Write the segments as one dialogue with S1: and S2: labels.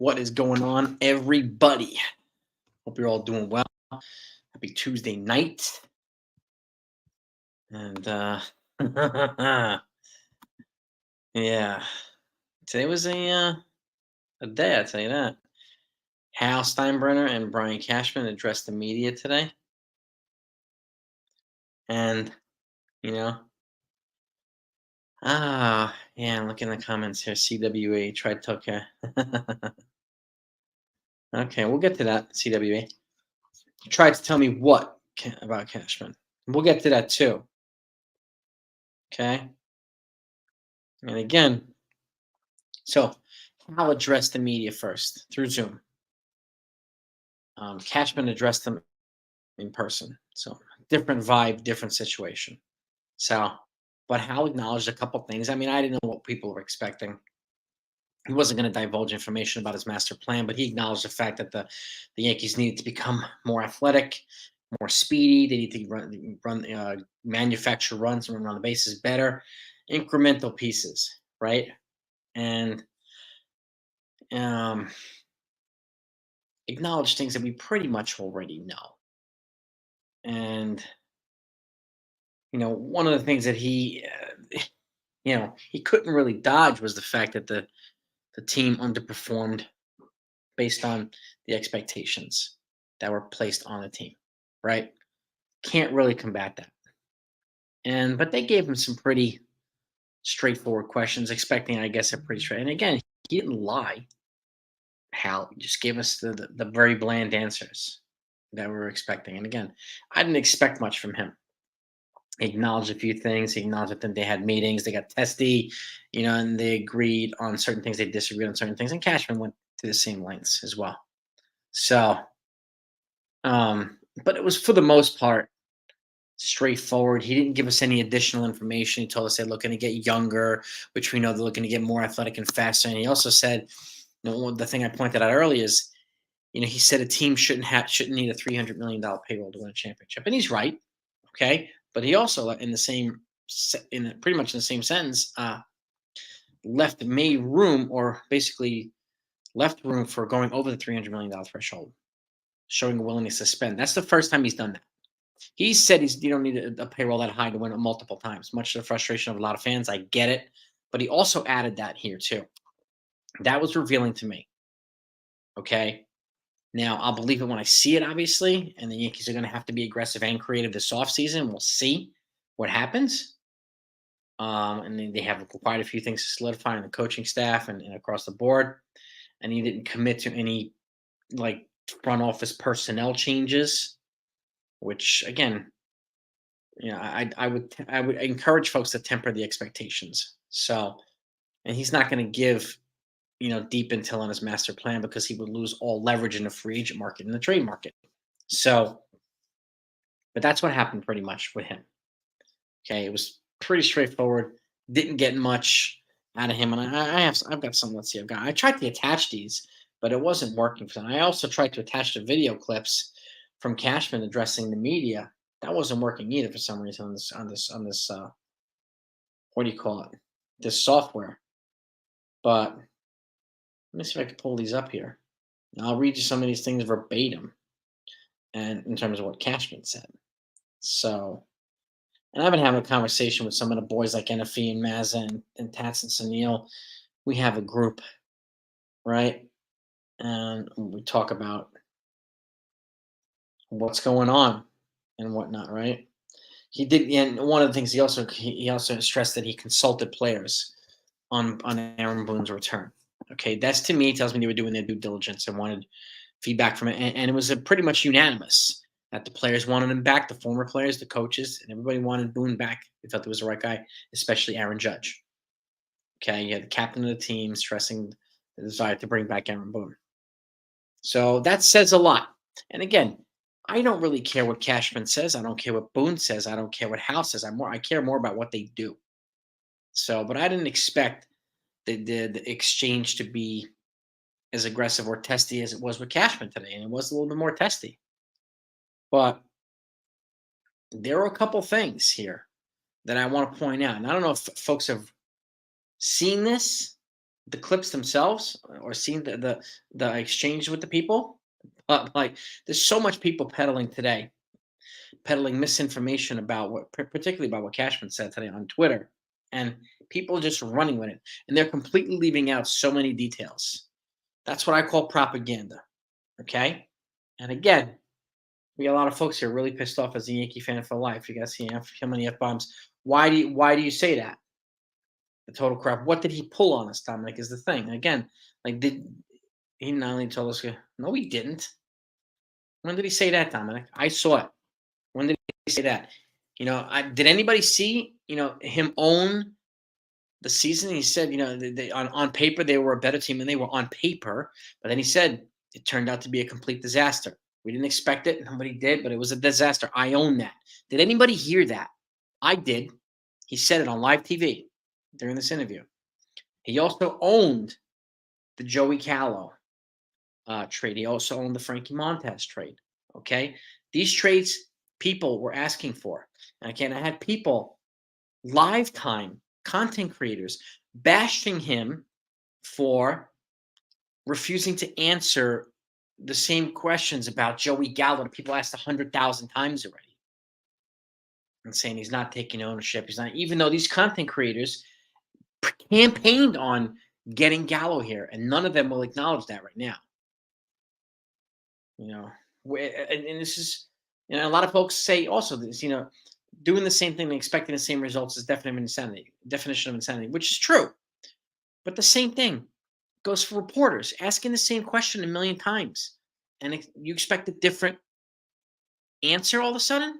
S1: What is going on, everybody? Hope you're all doing well. Happy Tuesday night. And yeah, today was a day, I tell you that. Hal Steinbrenner and Brian Cashman addressed the media today, and you know, yeah, look in the comments here. CWA tried to okay. Okay, we'll get to that. CWA tried to tell me what about Cashman. We'll get to that too. Okay, and again, so Hal addressed the media first through Zoom. Cashman addressed them in person. So different vibe, different situation. So, but Hal acknowledged a couple things. I mean, I didn't know what people were expecting. He wasn't going to divulge information about his master plan, but he acknowledged the fact that the Yankees needed to become more athletic, more speedy. They need to manufacture runs and run on the bases better, incremental pieces, right? And um, acknowledge things that we pretty much already know. And one of the things that he couldn't really dodge was the fact that the team underperformed based on the expectations that were placed on the team, right? Can't really combat that. But they gave him some pretty straightforward questions, expecting, I guess, a pretty straight. And again, he didn't lie. Hal just gave us the very bland answers that we were expecting. And again, I didn't expect much from him. He acknowledged a few things. He acknowledged that they had meetings, they got testy, and they agreed on certain things. They disagreed on certain things. And Cashman went to the same lengths as well. So, but it was for the most part straightforward. He didn't give us any additional information. He told us they're looking to get younger, which we know they're looking to get more athletic and faster. And he also said, the thing I pointed out earlier is, he said a team shouldn't need a $300 million payroll to win a championship, and he's right. Okay, but he also, pretty much in the same sentence, basically left room for going over the $300 million threshold, showing a willingness to spend. That's the first time he's done that. He said you don't need a payroll that high to win it multiple times, much to the frustration of a lot of fans. I get it, but he also added that here too. That was revealing to me. Okay. Now, I'll believe it when I see it, obviously, and the Yankees are going to have to be aggressive and creative this offseason. We'll see what happens. And they have quite a few things to solidify in the coaching staff and across the board. And he didn't commit to any front office personnel changes, which again, I would encourage folks to temper the expectations. So, and he's not going to give deep intel on his master plan because he would lose all leverage in the free agent market and the trade market. So, but that's what happened pretty much with him. Okay, it was pretty straightforward. Didn't get much out of him, and I've got some. Let's see, I tried to attach these, but it wasn't working for them. I also tried to attach the video clips from Cashman addressing the media. That wasn't working either for some reason on this what do you call it? This software. But let me see if I can pull these up here. And I'll read you some of these things verbatim, and in terms of what Cashman said. So, and I've been having a conversation with some of the boys like NFE and Mazza and Tats and Sunil. We have a group, right? And we talk about what's going on and whatnot, right? He did, and one of the things he also stressed that he consulted players on Aaron Boone's return. Okay, that's to me tells me they were doing their due diligence and wanted feedback from it, and it was pretty much unanimous that the players wanted him back, the former players, the coaches, and everybody wanted Boone back. They thought he was the right guy, especially Aaron Judge. Okay, you had the captain of the team stressing the desire to bring back Aaron Boone. So that says a lot. And again, I don't really care what Cashman says. I don't care what Boone says. I don't care what House says. I care more about what they do. So, but I didn't expect the exchange to be as aggressive or testy as it was with Cashman today, and it was a little bit more testy. But there are a couple things here that I want to point out, and I don't know if folks have seen this, the clips themselves or seen the exchange with the people. Like, there's so much people peddling today, peddling misinformation about particularly about what Cashman said today on Twitter, and people just running with it, and they're completely leaving out so many details. That's what I call propaganda. Okay, and again, we got a lot of folks here really pissed off as a Yankee fan for life. You guys see how many f bombs? Why do you say that? The total crap. What did he pull on us, Dominic? Is the thing again? Like, did he not only told us? No, he didn't. When did he say that, Dominic? I saw it. When did he say that? Did anybody see him own the season? He said on paper they were a better team, and they were on paper. But then he said it turned out to be a complete disaster. We didn't expect it. Nobody did, but it was a disaster. I own that. Did anybody hear that? I did. He said it on live TV during this interview. He also owned the Joey Callow trade. He also owned the Frankie Montez trade. Okay, these trades people were asking for. And again, I had people, live time content creators, bashing him for refusing to answer the same questions about Joey Gallo that people asked 100,000 times already, and saying he's not taking ownership. He's not, even though these content creators campaigned on getting Gallo here, and none of them will acknowledge that right now. And this is, a lot of folks say also this, doing the same thing and expecting the same results is definition of insanity, which is true. But the same thing goes for reporters asking the same question a million times, and you expect a different answer all of a sudden.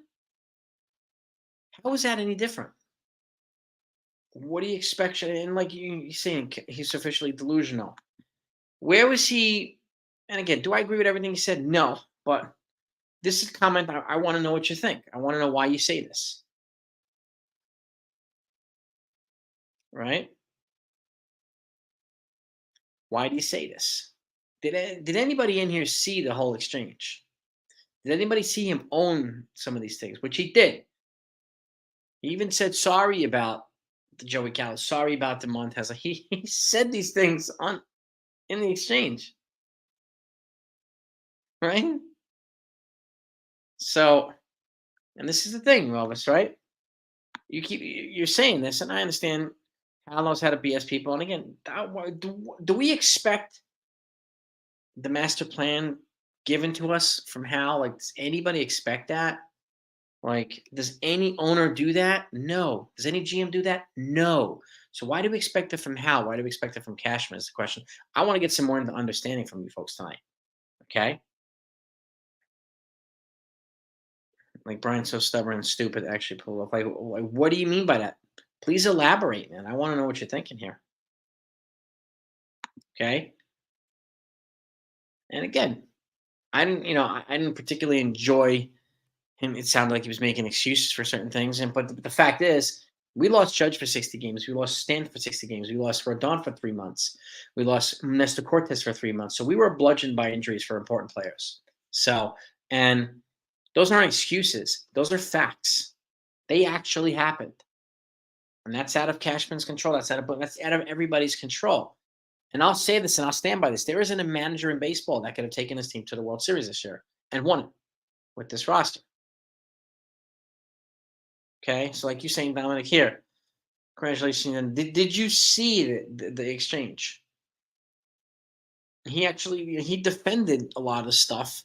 S1: How is that any different? What do you expect? And like you're saying, he's officially delusional. Where was he? And again, do I agree with everything he said? No, but this is a comment. I want to know what you think. I want to know why you say this. Right? Why do you say this? Did anybody in here see the whole exchange? Did anybody see him own some of these things? Which he did. He even said sorry about the Joey Gallo, sorry about the Montez. He said these things in the exchange. Right? So, and this is the thing, Elvis, right? You're saying this, and I understand Hal knows how to BS people. And again, do we expect the master plan given to us from Hal? Like, does anybody expect that? Like, does any owner do that? No. Does any GM do that? No. So why do we expect it from Hal? Why do we expect it from Cashman is the question. I want to get some more into understanding from you folks tonight. Okay? Like, Brian's so stubborn and stupid to actually pull off. Like, what do you mean by that? Please elaborate, man. I want to know what you're thinking here. Okay? And again, I didn't particularly enjoy him. It sounded like he was making excuses for certain things. But the fact is, we lost Judge for 60 games. We lost Stan for 60 games. We lost Rodon for 3 months. We lost Nestor Cortez for 3 months. So we were bludgeoned by injuries for important players. So, and those aren't excuses. Those are facts. They actually happened. And that's out of Cashman's control. That's out of everybody's control. And I'll say this and I'll stand by this. There isn't a manager in baseball that could have taken his team to the World Series this year and won it with this roster. Okay, so like you saying, Dominic, here, congratulations. Did you see the exchange? He defended a lot of stuff.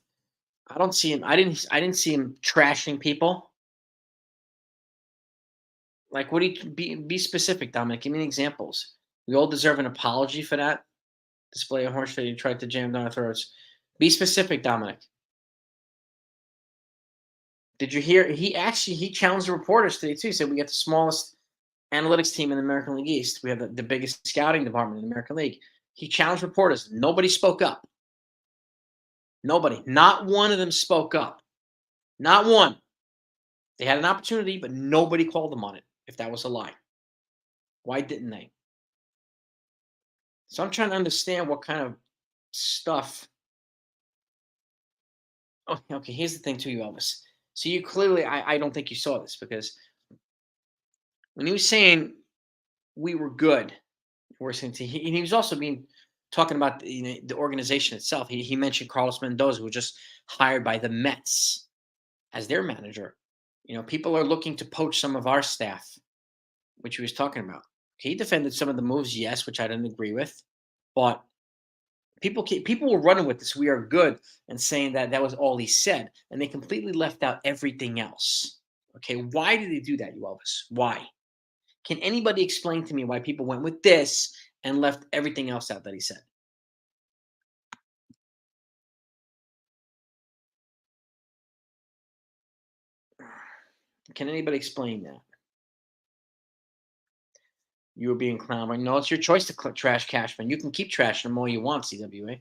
S1: I don't see him. I didn't see him trashing people. Like, what do you be specific, Dominic? Give me examples. We all deserve an apology for that display of horse that you tried to jam down our throats. Be specific, Dominic. Did you hear? He challenged the reporters today too. He said we got the smallest analytics team in the American League East. We have the biggest scouting department in the American League. He challenged reporters. Nobody spoke up. Nobody. Not one of them spoke up. Not one. They had an opportunity, but nobody called them on it if that was a lie. Why didn't they? So I'm trying to understand what kind of stuff. Oh, okay. Here's the thing, too, you Elvis. So you clearly, I don't think you saw this because when he was saying we were good, Worse thing, he was also talking about the organization itself. He mentioned Carlos Mendoza, who was just hired by the Mets as their manager. People are looking to poach some of our staff, which he was talking about. He defended some of the moves, yes, which I didn't agree with, but people were running with this. We are good, and saying that that was all he said, and they completely left out everything else. Okay, why did they do that, you Elvis? Why? Can anybody explain to me why people went with this and left everything else out that he said? Can anybody explain that? You were being clowned, right? No, it's your choice to trash Cashman. You can keep trashing him all you want, CWA.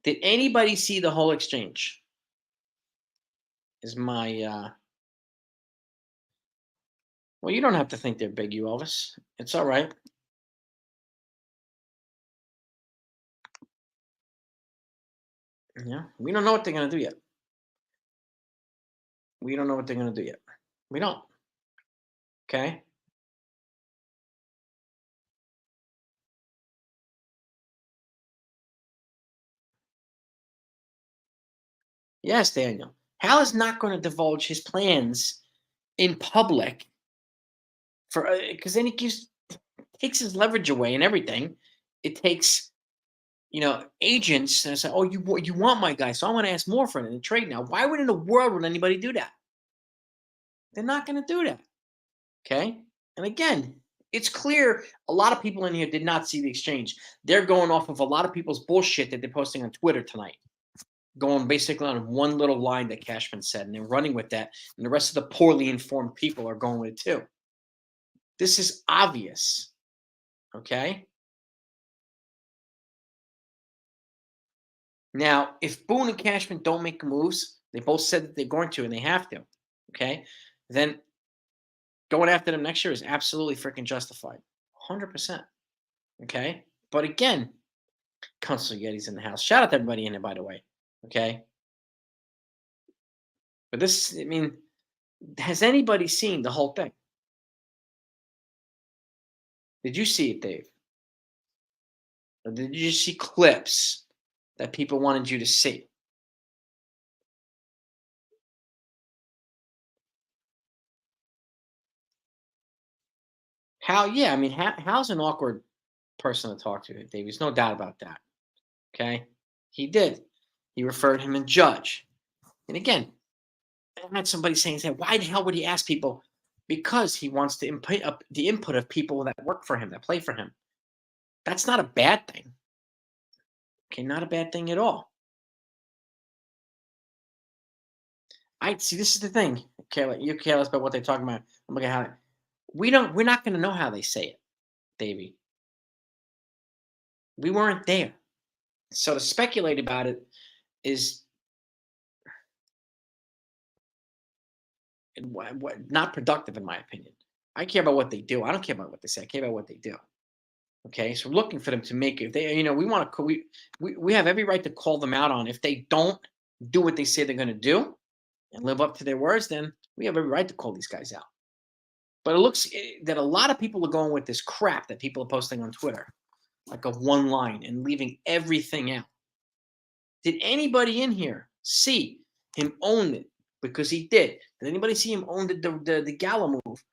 S1: Did anybody see the whole exchange? Is my Well, you don't have to think they're big, you Elvis. It's all right. Yeah, we don't know what they're gonna do yet. We don't know what they're gonna do yet. We don't. Okay. Yes, Daniel. Hal is not going to divulge his plans in public for because then he takes his leverage away and everything. It takes agents and say, "Oh, you want my guy, so I want to ask more for it in the trade now." Why would in the world would anybody do that? They're not going to do that. Okay. And again, it's clear a lot of people in here did not see the exchange. They're going off of a lot of people's bullshit that they're posting on Twitter tonight, going basically on one little line that Cashman said, and they're running with that. And the rest of the poorly informed people are going with it too. This is obvious. Okay. Now, if Boone and Cashman don't make moves, they both said that they're going to, and they have to. Okay. Then going after them next year is absolutely freaking justified. 100%. Okay. But again, Council Yeti's in the house. Shout out to everybody in there, by the way. Okay. But this, I mean, has anybody seen the whole thing? Did you see it, Dave? Or did you see clips that people wanted you to see? Yeah, I mean, Hal's an awkward person to talk to, Dave. There's no doubt about that. Okay. He did. He referred him and Judge. And again, I had somebody saying, why the hell would he ask people? Because he wants to input the input of people that work for him, that play for him. That's not a bad thing. Okay, not a bad thing at all. I see. This is the thing. You're careless about what they're talking about. I'm looking at how we're not going to know how they say it, Davey. We weren't there, so to speculate about it is not productive, in my opinion. I care about what they do. I don't care about what they say. I care about what they do. Okay, so we're looking for them to make if they, we want to we have every right to call them out on if they don't do what they say they're going to do and live up to their words. Then we have every right to call these guys out. But it looks that a lot of people are going with this crap that people are posting on Twitter, like a one line and leaving everything out. Did anybody in here see him own it? Because he did. Did anybody see him own the Gallo move?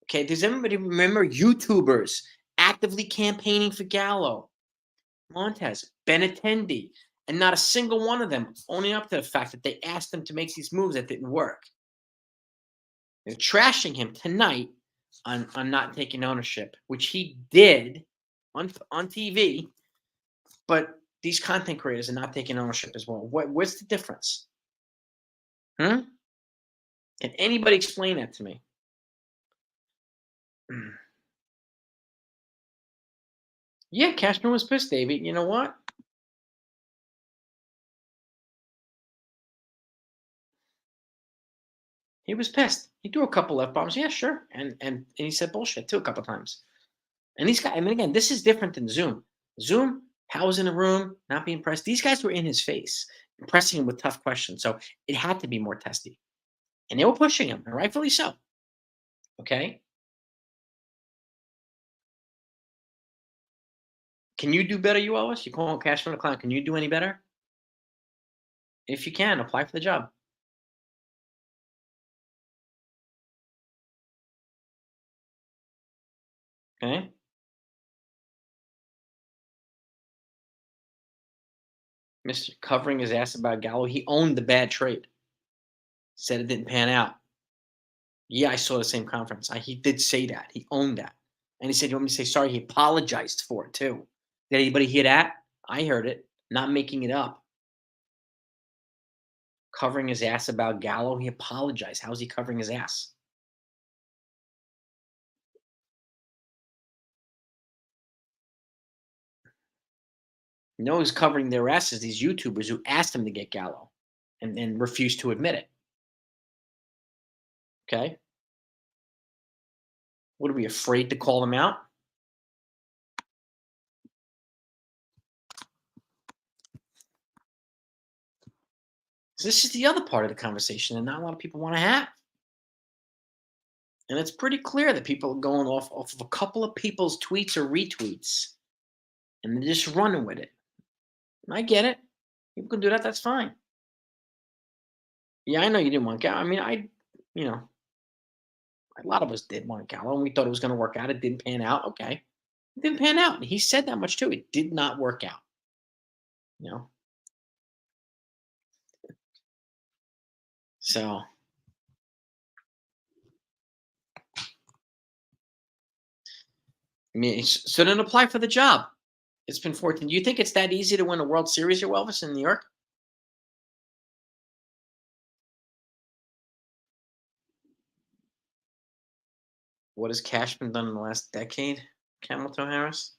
S1: Okay, does everybody remember YouTubers actively campaigning for Gallo, Montez, Benintendi, and not a single one of them owning up to the fact that they asked him to make these moves that didn't work? They're trashing him tonight on not taking ownership, which he did on TV. But these content creators are not taking ownership as well. What's the difference? Hmm? Can anybody explain that to me? Yeah, Cashman was pissed, David. You know what? He was pissed. He threw a couple F bombs. Yeah, sure. And he said bullshit too a couple times. And these guys, I mean, again, this is different than Zoom. Zoom, Hal was in the room, not being pressed. These guys were in his face, pressing him with tough questions. So it had to be more testy. And they were pushing him, and rightfully so. Okay. Can you do better, you Elvis? You call Cashman a clown. Can you do any better? If you can, apply for the job. Okay? Mr. Covering his ass about Gallo. He owned the bad trade. Said it didn't pan out. Yeah, I saw the same conference. He did say that. He owned that. And he said, "You want me to say sorry?" He apologized for it too. Did anybody hear that? I heard it. Not making it up. Covering his ass about Gallo. He apologized. How's he covering his ass? You know who's covering their asses? These YouTubers who asked him to get Gallo and refused to admit it. Okay? What are we afraid to call them out? So this is the other part of the conversation that not a lot of people want to have. And it's pretty clear that people are going off of a couple of people's tweets or retweets and they're just running with it. And I get it. People can do that. That's fine. Yeah, I know you didn't want Gallo. I mean, you know, a lot of us did want Gallo and we thought it was going to work out. It didn't pan out. Okay. It didn't pan out. And he said that much too. It did not work out. You know? So, I mean, so then apply for the job. It's been 14. Do you think it's that easy to win a World Series here, Elvis, in New York? What has Cashman done in the last decade, Hamilton Harris?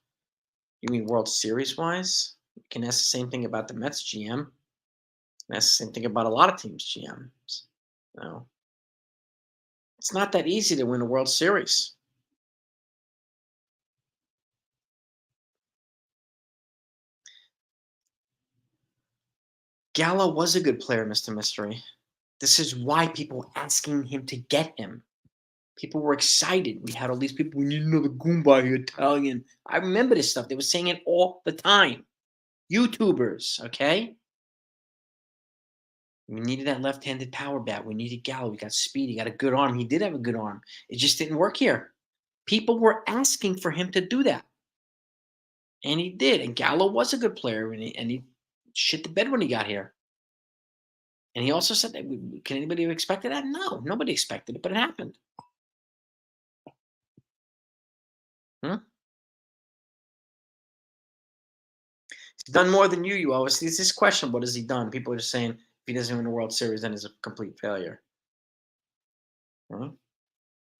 S1: You mean World Series wise? You can ask the same thing about the Mets GM. And ask the same thing about a lot of teams GMs. No, it's not that easy to win a World Series. Gallo was a good player, Mr. Mystery. This is why people were asking him to get him. People were excited. We had all these people. We need another Goomba here, Italian. I remember this stuff. They were saying it all the time. YouTubers, okay? We needed that left-handed power bat. We needed Gallo. We got speed. He got a good arm. He did have a good arm. It just didn't work here. People were asking for him to do that, and he did. And Gallo was a good player, and he shit the bed when he got here. And he also said that can anybody have expected that? No, nobody expected it, but it happened. Hmm? He's done more than you always. It's this question. What has he done? People are just saying if he doesn't win the World Series, then he's a complete failure. Huh?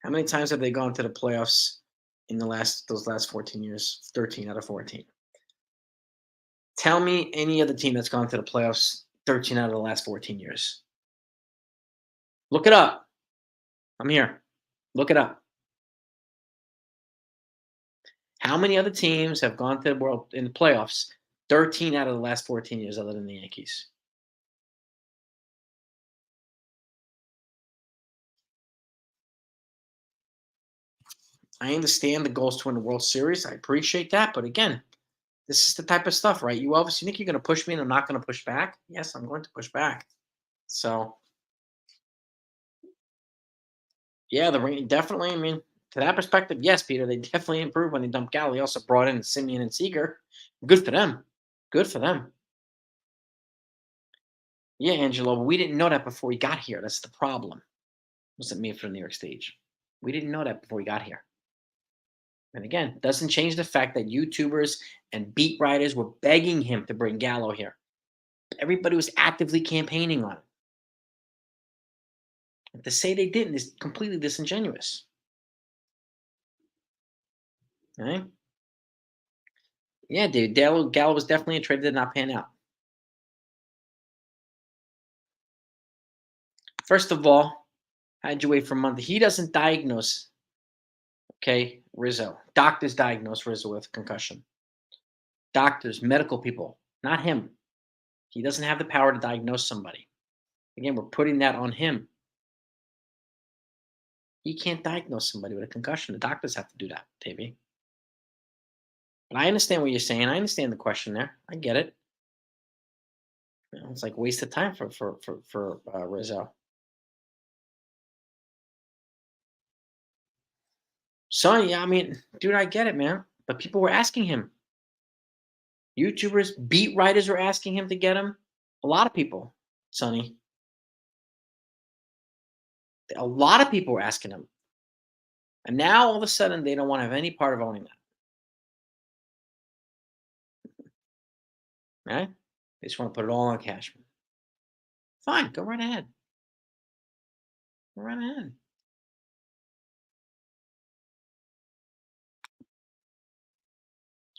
S1: How many times have they gone to the playoffs in those last 14 years? 13 out of 14. Tell me any other team that's gone to the playoffs 13 out of the last 14 years. Look it up. I'm here. Look it up. How many other teams have gone to the world in the playoffs 13 out of the last 14 years other than the Yankees? I understand the goals to win the World Series. I appreciate that. But again, this is the type of stuff, right? You obviously think you're going to push me and I'm not going to push back. Yes, I'm going to push back. So, yeah, the ring definitely. I mean, to that perspective, yes, Peter, they definitely improved when they dumped Gal. They also brought in Simeon and Seager. Good for them. Good for them. Yeah, Angelo, but we didn't know that before we got here. That's the problem. Wasn't me for the New York stage. We didn't know that before we got here. And again, doesn't change the fact that YouTubers and beat writers were begging him to bring Gallo here. Everybody was actively campaigning on it. And to say they didn't is completely disingenuous. Right? Yeah, dude. Gallo was definitely a trade that did not pan out. First of all, how'd you wait for a month? He doesn't diagnose, okay, Rizzo. Doctors diagnose Rizzo with concussion. Doctors, medical people, not him. He doesn't have the power to diagnose somebody. Again, we're putting that on him. He can't diagnose somebody with a concussion. The doctors have to do that, Davey. But I understand what you're saying. I understand the question there. I get it. It's like waste of time for Rizzo. So yeah, I mean, dude, I get it, man. But people were asking him. YouTubers, beat writers were asking him to get him. A lot of people, Sonny. A lot of people were asking him. And now all of a sudden they don't want to have any part of owning that. Right? They just want to put it all on Cashman. Fine, go right ahead. Go right ahead.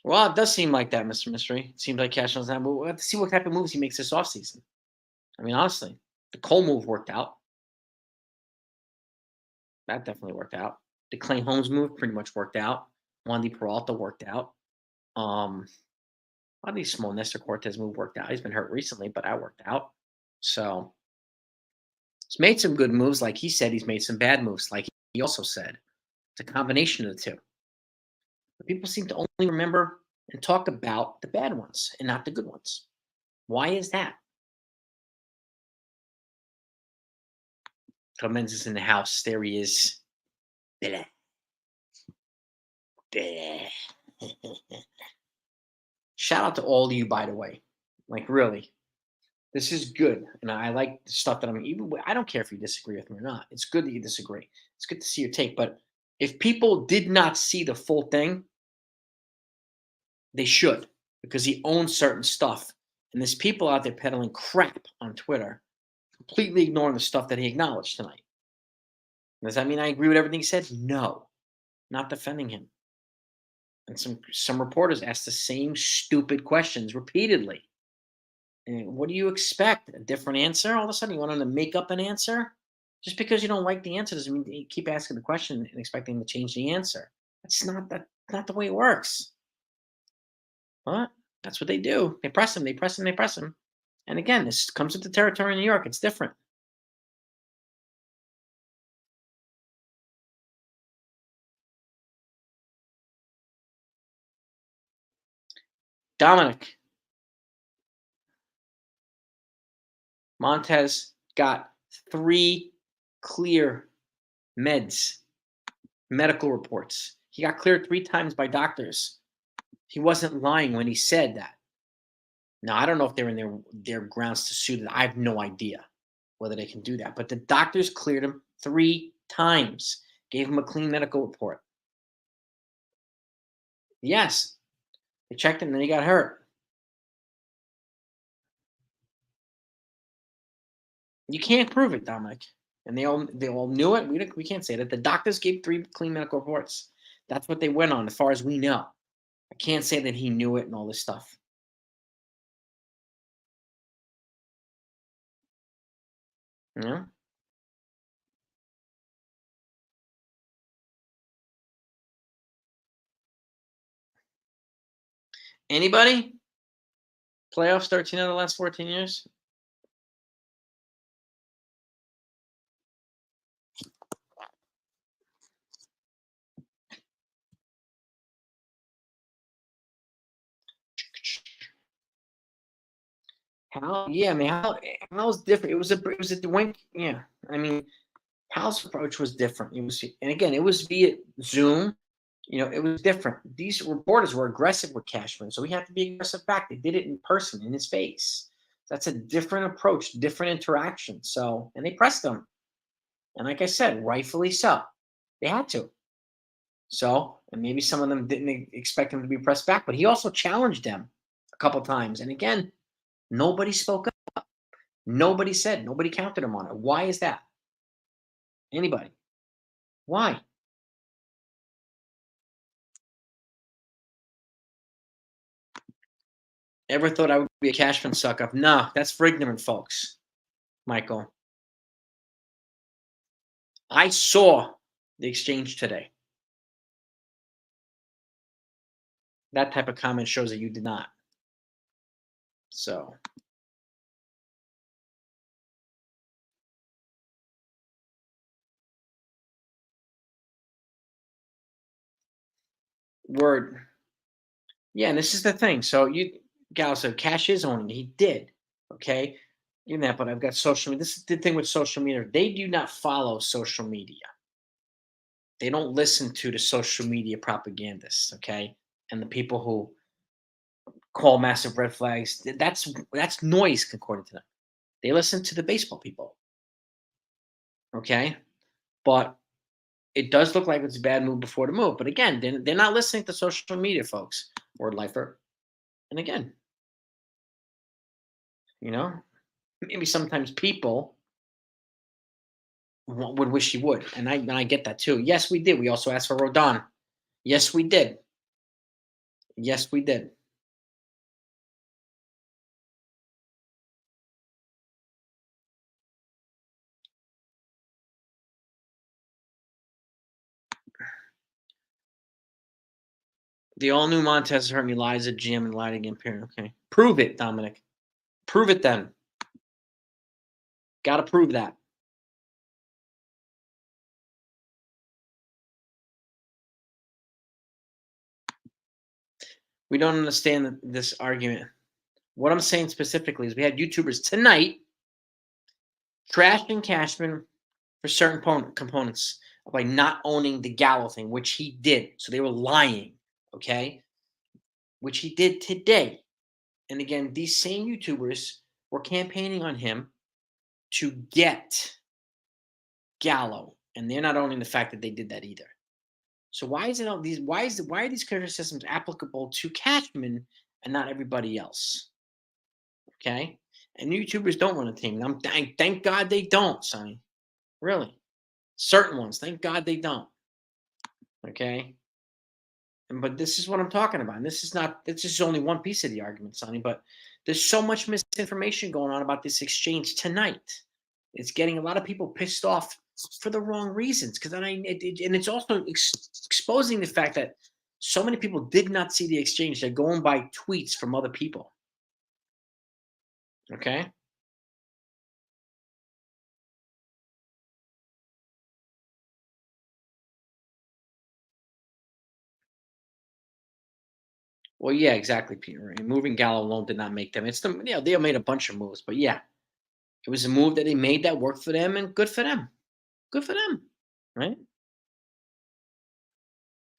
S1: Well, it does seem like that, Mr. Mystery. It seems like Cashman's not. We'll have to see what type of moves he makes this offseason. I mean, honestly, the Cole move worked out. That definitely worked out. The Clay Holmes move pretty much worked out. Wandy Peralta worked out. A lot of these small Nestor Cortez move worked out. He's been hurt recently, but that worked out. So he's made some good moves. Like he said, he's made some bad moves. Like he also said, it's a combination of the two. But people seem to only remember and talk about the bad ones and not the good ones. Why is that? Clemens is in the house. There he is. Blah, blah. Shout out to all of you, by the way. Like, really, this is good. And I like the stuff that I'm even. I don't care if you disagree with me or not. It's good that you disagree. It's good to see your take. But if people did not see the full thing, they should, because he owns certain stuff. And there's people out there peddling crap on Twitter, completely ignoring the stuff that he acknowledged tonight. Does that mean I agree with everything he said? No, not defending him. And some reporters asked the same stupid questions repeatedly. And what do you expect? A different answer? All of a sudden, you want them to make up an answer? Just because you don't like the answer doesn't mean you keep asking the question and expecting them to change the answer. That's not the way it works. But that's what they do. They press him, they press him, they press him. And again, this comes with the territory in New York. It's different. Dominic, Montez got 3 clear medical reports. He got cleared 3 times by doctors. He wasn't lying when he said that. Now, I don't know if they're in their grounds to sue. I have no idea whether they can do that. But the doctors cleared him 3 times, gave him a clean medical report. Yes, they checked him, and then he got hurt. You can't prove it, Dominic. And they all knew it. We can't say that. The doctors gave 3 clean medical reports. That's what they went on, as far as we know. I can't say that he knew it and all this stuff. You know? Anybody? Playoffs 13 out of the last 14 years? How? Yeah, I mean, how's different? It was a Dwayne. Yeah, I mean, Hal's approach was different. It was, and again, it was via Zoom. It was different. These reporters were aggressive with Cashman, so we had to be aggressive back. They did it in person, in his face. That's a different approach, different interaction. So, and they pressed him, and like I said, rightfully so. They had to. So, and maybe some of them didn't expect him to be pressed back, but he also challenged them a couple times. And again, nobody spoke up. Nobody counted him on it. Why is that? Anybody? Why? Ever thought I would be a Cashman suck up? Nah, that's for ignorant folks, Michael. I saw the exchange today. That type of comment shows that you did not. So, word. Yeah, and this is the thing. So Gallo said Cash is owning it. He did. Okay. In that, but I've got social media. This is the thing with social media. They do not follow social media. They don't listen to the social media propagandists, okay? And the people who call massive red flags. That's noise according to them. They listen to the baseball people, okay? But it does look like it's a bad move before the move. But again, they're not listening to social media, folks. Word lifer. And again, you know, maybe sometimes people would wish he would, and I get that too. Yes, we did. We also asked for Rodon. Yes, we did. Yes, we did. The all new Montez hurt me. Lies at gym and lied again. Period. Okay, prove it, Dominic. Prove it then. Got to prove that. We don't understand this argument. What I'm saying specifically is we had YouTubers tonight trashing Cashman for certain components by not owning the Gallo thing, which he did. So they were lying, okay? Which he did today. And again, these same YouTubers were campaigning on him to get Gallo, and they're not owning the fact that they did that either. So why is it all these? Why are these criticisms applicable to Cashman and not everybody else? Okay, and YouTubers don't run a team. Thank God they don't, Sonny. Really, certain ones. Thank God they don't. Okay, but this is what I'm talking about. And this is not. This is only one piece of the argument, Sonny. But there's so much misinformation going on about this exchange tonight. It's getting a lot of people pissed off for the wrong reasons. Because and it's also exposing the fact that so many people did not see the exchange. They're going by tweets from other people. Okay. Well, yeah, exactly, Peter. And moving Gallo alone did not make them. It's the they made a bunch of moves, but yeah, it was a move that they made that worked for them, and good for them. Good for them, right?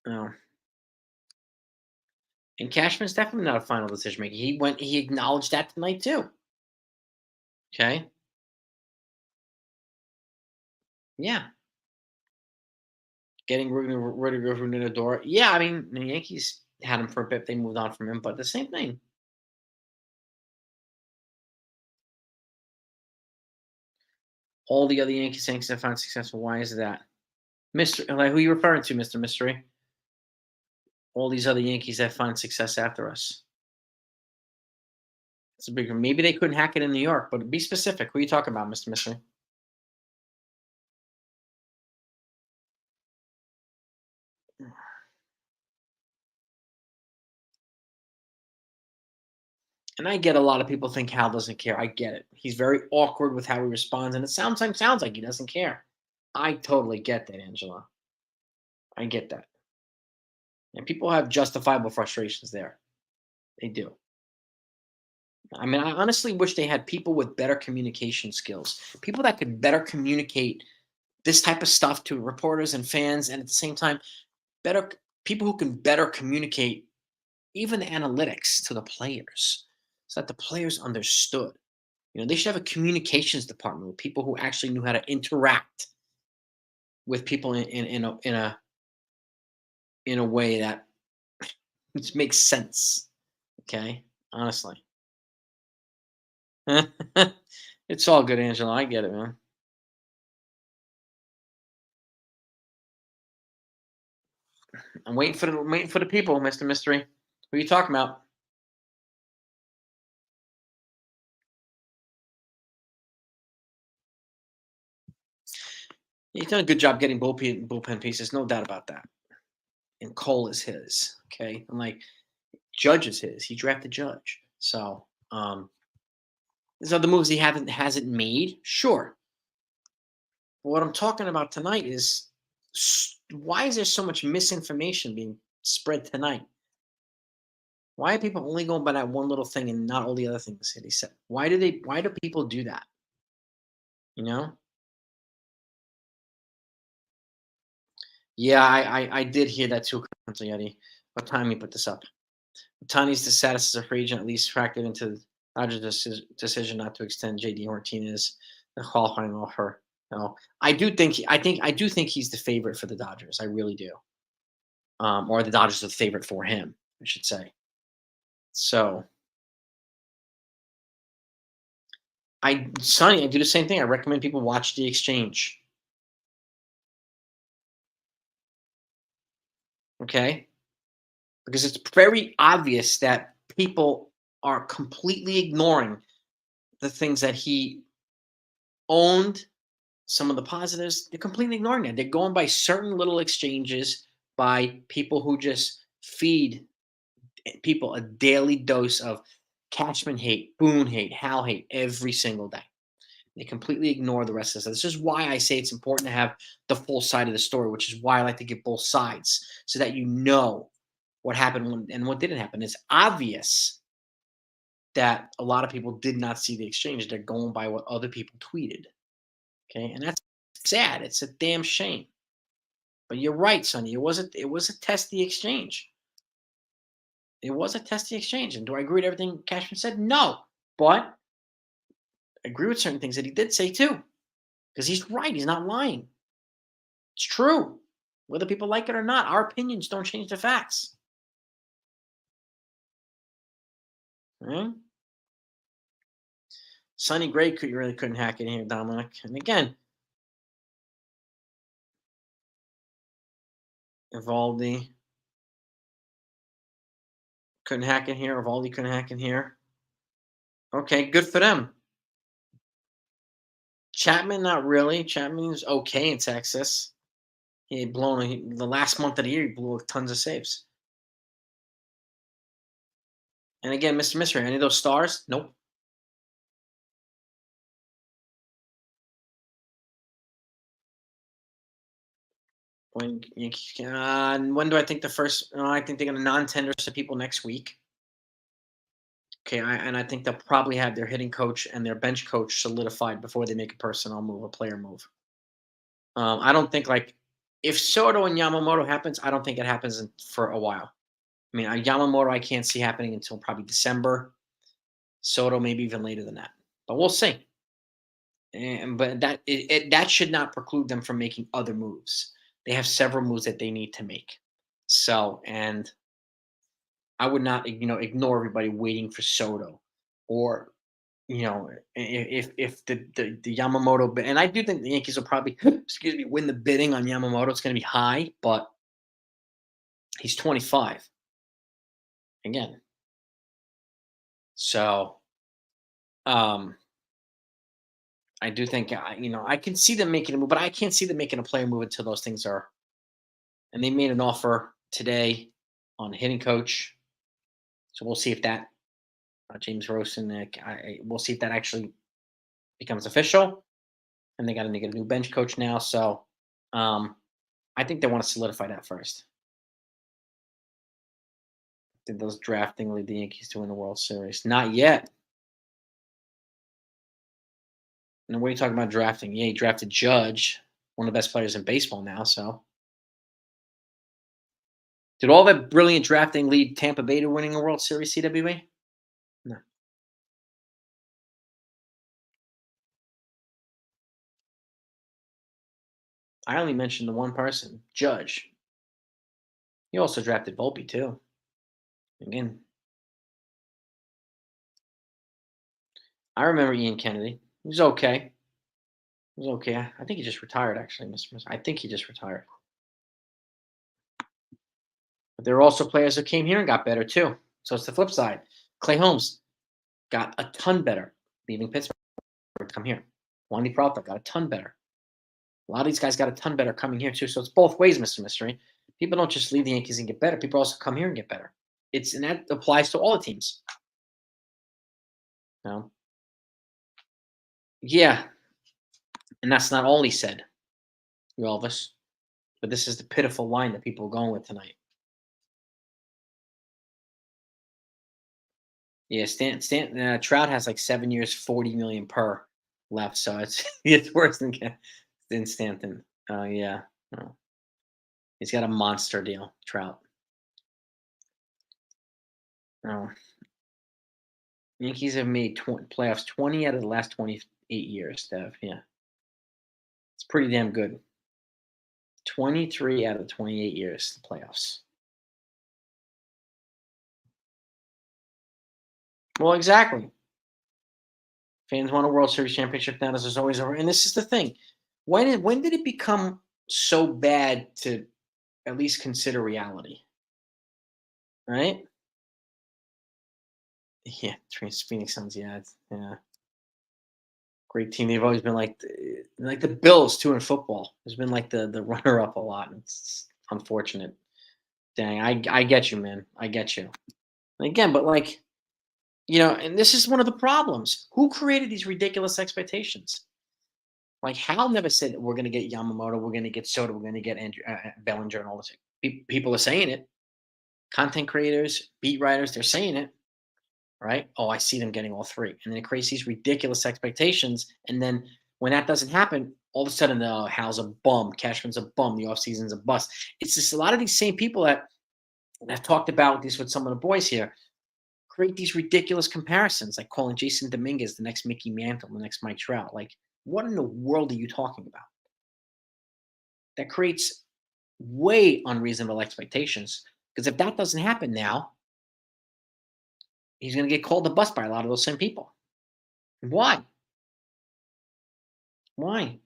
S1: Oh, and Cashman's definitely not a final decision maker. He acknowledged that tonight too. Okay, yeah, getting rid of Ruinador. Yeah, I mean the Yankees had him for a bit. They moved on from him, but the same thing. All the other Yankees saying have found successful. Why is that, Mister? Like who are you referring to, Mister Mystery? All these other Yankees that find success after us. It's a big one. Maybe they couldn't hack it in New York, but be specific. Who are you talking about, Mr. Mystery? And I get a lot of people think Hal doesn't care. I get it. He's very awkward with how he responds, and it sounds like he doesn't care. I totally get that, Angela. I get that. And people have justifiable frustrations there. They do. I mean, I honestly wish they had people with better communication skills, people that could better communicate this type of stuff to reporters and fans, and at the same time, better people who can better communicate even the analytics to the players so that the players understood. They should have a communications department with people who actually knew how to interact with people in a way that makes sense. Okay, honestly, it's all good, Angela. I get it, man. I'm waiting for the people, Mister Mystery. Who are you talking about? He's done a good job getting bullpen pieces, no doubt about that. And Cole is his. Okay, and like Judge is his. He drafted Judge. So there's other moves he hasn't made. Sure. But what I'm talking about tonight is why is there so much misinformation being spread tonight? Why are people only going by that one little thing and not all the other things that he said? Why do people do that? You know? Yeah, I did hear that too, Yeti. What time you put this up? Tani's the status as a free agent at least factored into the Dodgers' decision not to extend JD Martinez the qualifying offer. No, I do think he's the favorite for the Dodgers. I really do. Or the Dodgers are the favorite for him, I should say. So Sonny, I do the same thing. I recommend people watch the exchange. Okay, because it's very obvious that people are completely ignoring the things that he owned, some of the positives. They're completely ignoring that. They're going by certain little exchanges by people who just feed people a daily dose of Cashman hate, Boone hate, Hal hate every single day. They completely ignore the rest of this. This is why I say it's important to have the full side of the story, which is why I like to give both sides so that you know what happened and what didn't happen. It's obvious that a lot of people did not see the exchange. They're going by what other people tweeted. Okay. And that's sad. It's a damn shame. But you're right, Sonny. It was a testy exchange. It was a testy exchange. And do I agree with everything Cashman said? No. But I agree with certain things that he did say too. Because he's right. He's not lying. It's true. Whether people like it or not, our opinions don't change the facts. Right? Sonny Gray could you really couldn't hack it here, Dominic. And again, Evaldi couldn't hack in here. Evaldi couldn't hack in here. Okay, good for them. Chapman, not really. Chapman's okay in Texas. He had the last month of the year. He blew tons of saves. And again, Mr. Mystery, any of those stars? Nope. When do I think the first? I think they're going to non-tender to people next week. Okay, and I think they'll probably have their hitting coach and their bench coach solidified before they make a personnel move, a player move. I don't think like if Soto and Yamamoto happens, I don't think it happens for a while. I mean, Yamamoto, I can't see happening until probably December. Soto, maybe even later than that, but we'll see. But that should not preclude them from making other moves. They have several moves that they need to make. So, and I would not, ignore everybody waiting for Soto, or if the Yamamoto and I do think the Yankees will probably excuse me win the bidding on Yamamoto. It's going to be high, but he's 25 again. So um, I do think I can see them making a move, but I can't see them making a player move until those things are. And they made an offer today on a hitting coach, so we'll see if that James Rosen. We'll see if that actually becomes official. And they got to get a new bench coach now, so I think they want to solidify that first. Did those drafting lead the Yankees to win the World Series? Not yet. And what are you talking about drafting? Yeah, he drafted Judge, one of the best players in baseball now. So, did all that brilliant drafting lead Tampa Bay to winning a World Series? CWA? No. I only mentioned the one person, Judge. He also drafted Volpe too. Again, I remember Ian Kennedy. He was okay. He was okay. I think he just retired, actually, Mr. I think he just retired. But there were also players that came here and got better too. So it's the flip side. Clay Holmes got a ton better leaving Pittsburgh to come here. Wandy Peralta got a ton better. A lot of these guys got a ton better coming here too. So it's both ways, Mr. Mystery. People don't just leave the Yankees and get better. People also come here and get better. And that applies to all the teams. You know? Yeah, and that's not all he said, Elvis. But this is the pitiful line that people are going with tonight. Yeah, Trout has like 7 years, 40 million per left, so it's it's worse than Stanton. Oh yeah, oh, he's got a monster deal, Trout. Oh, Yankees have made playoffs 20 out of the last 28 years, Dev. Yeah, it's pretty damn good. 23 out of 28 years, the playoffs. Well, exactly. Fans want a World Series championship now. This is always over, and this is the thing. When did it become so bad to at least consider reality? Right? Yeah, Phoenix Suns. Yeah, yeah, great team. They've always been like the Bills too in football. Has been like the runner up a lot. It's unfortunate. Dang, I get you, man. I get you. And again, but like and this is one of the problems. Who created these ridiculous expectations? Like Hal never said we're going to get Yamamoto, we're going to get Soda, we're going to get Andrew, Bellinger, and all this. People are saying it. Content creators, beat writers, they're saying it, right? Oh, I see them getting all three, and then it creates these ridiculous expectations. And then when that doesn't happen, all of a sudden, Hal's a bum, Cashman's a bum, the offseason's a bust. It's just a lot of these same people that and I've talked about this with some of the boys here create these ridiculous comparisons, like calling Jason Dominguez the next Mickey Mantle, the next Mike Trout. Like, what in the world are you talking about? That creates way unreasonable expectations. Because if that doesn't happen now, he's going to get called a bust by a lot of those same people. Why? Why?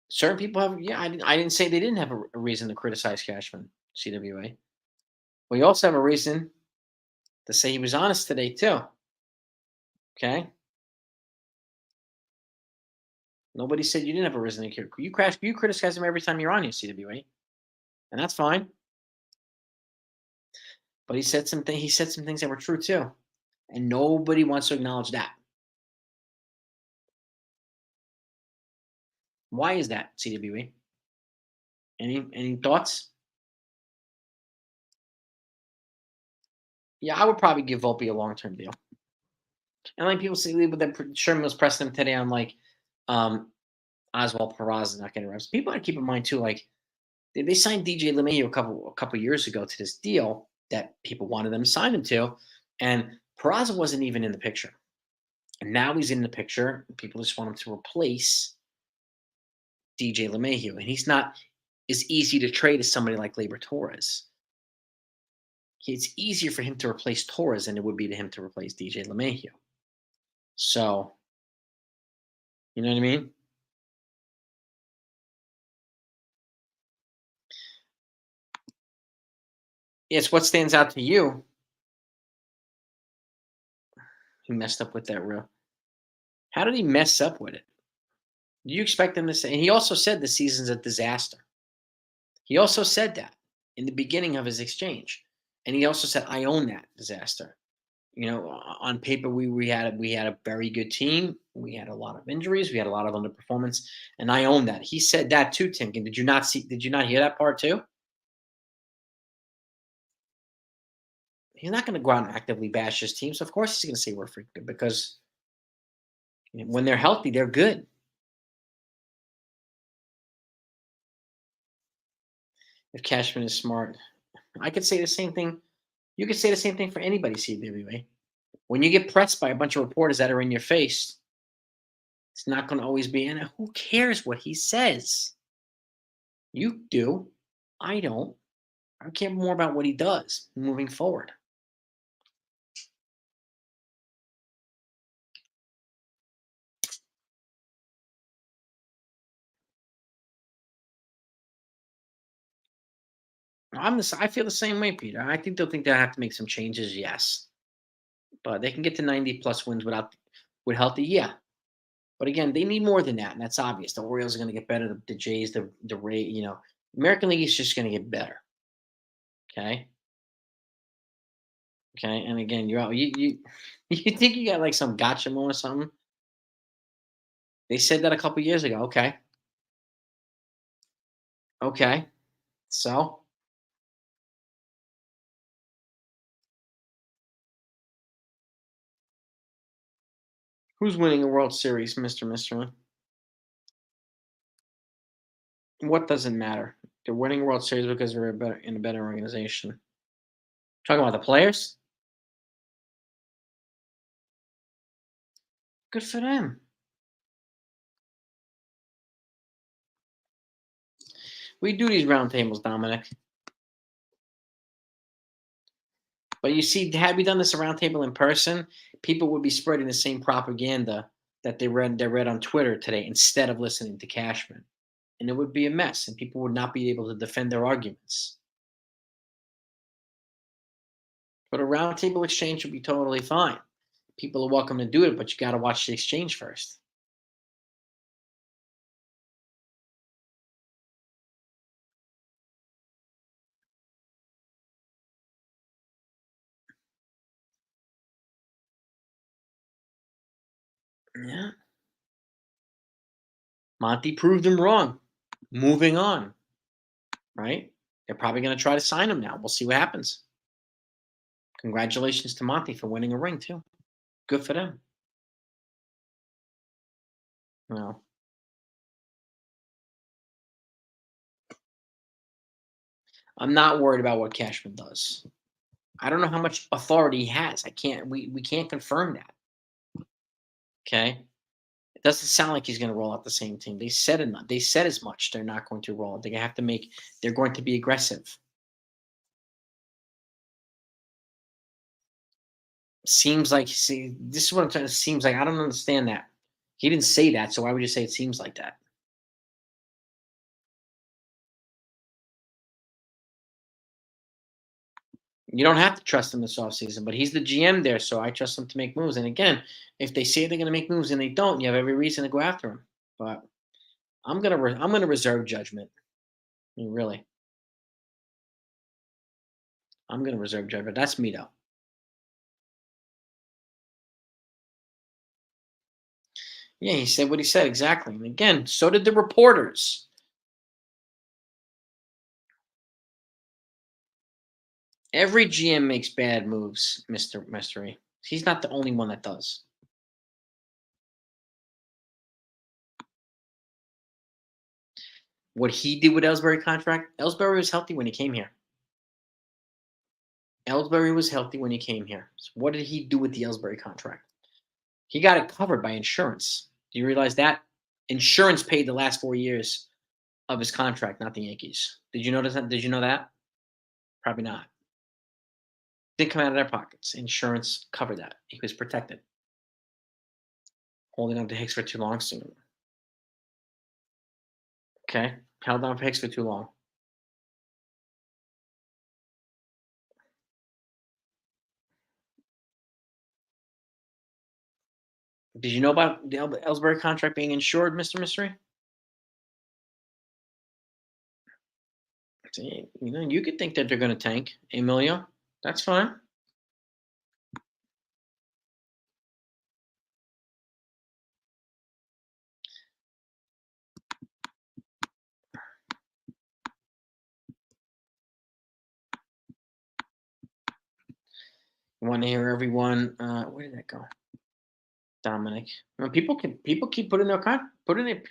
S1: Certain people have, yeah, I didn't say they didn't have a reason to criticize Cashman, CWA. We also have a reason to say he was honest today, too. Okay? Nobody said you didn't have a reason to care. You criticize him every time you're on here, CWA. And that's fine. But he said some things that were true too. And nobody wants to acknowledge that. Why is that, CWA? Any thoughts? Yeah, I would probably give Volpe a long-term deal. And like people say, but then Sherman was pressing him today on like um Oswald Peraza is not getting reps. People got to keep in mind too, like they signed DJ LeMahieu a couple years ago to this deal that people wanted them to sign him to, and Peraza wasn't even in the picture. And now he's in the picture. People just want him to replace DJ LeMahieu, and he's not as easy to trade as somebody like Labor Torres. It's easier for him to replace Torres than it would be to him to replace DJ LeMahieu. So, you know what I mean? It's what stands out to you. He messed up with that real. How did he mess up with it? Do you expect him to say? And he also said the season's a disaster. He also said that in the beginning of his exchange, and he also said, "I own that disaster." On paper we had a very good team. We had a lot of injuries. We had a lot of underperformance, and I own that. He said that too, Timken. Did you not hear that part too? He's not going to go out and actively bash his team. So of course he's going to say we're freaking good because when they're healthy, they're good. If Cashman is smart, I could say the same thing. You could say the same thing for anybody, CWA. When you get pressed by a bunch of reporters that are in your face, it's not going to always be, and who cares what he says? You do. I don't. I care more about what he does moving forward. I feel the same way, Peter. I think they'll have to make some changes, yes, but they can get to 90 plus wins with healthy, yeah. But again, they need more than that, and that's obvious. The Orioles are going to get better. The Jays, the Ray, American League is just going to get better. Okay, okay. And again, you're out. You you think you got like some gotcha moment or something? They said that a couple years ago. Okay, okay. So Who's winning a World Series, Mr. Mystery? What doesn't matter? They're winning a World Series because they're in a better organization. Talking about the players? Good for them. We do these roundtables, Dominic. But you see, had we done this roundtable in person, people would be spreading the same propaganda that they read on Twitter today instead of listening to Cashman. And it would be a mess, and people would not be able to defend their arguments. But a roundtable exchange would be totally fine. People are welcome to do it, but you got to watch the exchange first. Yeah. Monty proved him wrong. Moving on, right? They're probably going to try to sign him now. We'll see what happens. Congratulations to Monty for winning a ring, too. Good for them. Well, I'm not worried about what Cashman does. I don't know how much authority he has. I can't. We can't confirm that. Okay. It doesn't sound like he's going to roll out the same team. They said enough. They said as much. They're not going to roll. They have to make. They're going to be aggressive. Seems like. See, this is what I'm saying. It seems like I don't understand that. He didn't say that, so why would you say it seems like that? You don't have to trust him this offseason, but he's the GM there, so I trust him to make moves. And again, if they say they're going to make moves and they don't, you have every reason to go after him. But I'm gonna reserve judgment. I mean, really, I'm gonna reserve judgment. That's me though. Yeah, he said what he said exactly. And again, so did the reporters. Every GM makes bad moves, Mister Mystery. He's not the only one that does. What he did with Ellsbury contract, Ellsbury was healthy when he came here. Ellsbury was healthy when he came here. So what did he do with the Ellsbury contract? He got it covered by insurance. Do you realize that? Insurance paid the last 4 years of his contract, not the Yankees. Did you notice that? Did you know that? Probably not. Didn't come out of their pockets. Insurance covered that. He was protected. Holding on to Hicks for too long soon. Okay. Held on for Hicks for too long. Did you know about the Ellsbury contract being insured, Mr. Mystery? See, you could think that they're going to tank Emilio. That's fine. You want to hear everyone? Where did that go? Dominic. People keep putting their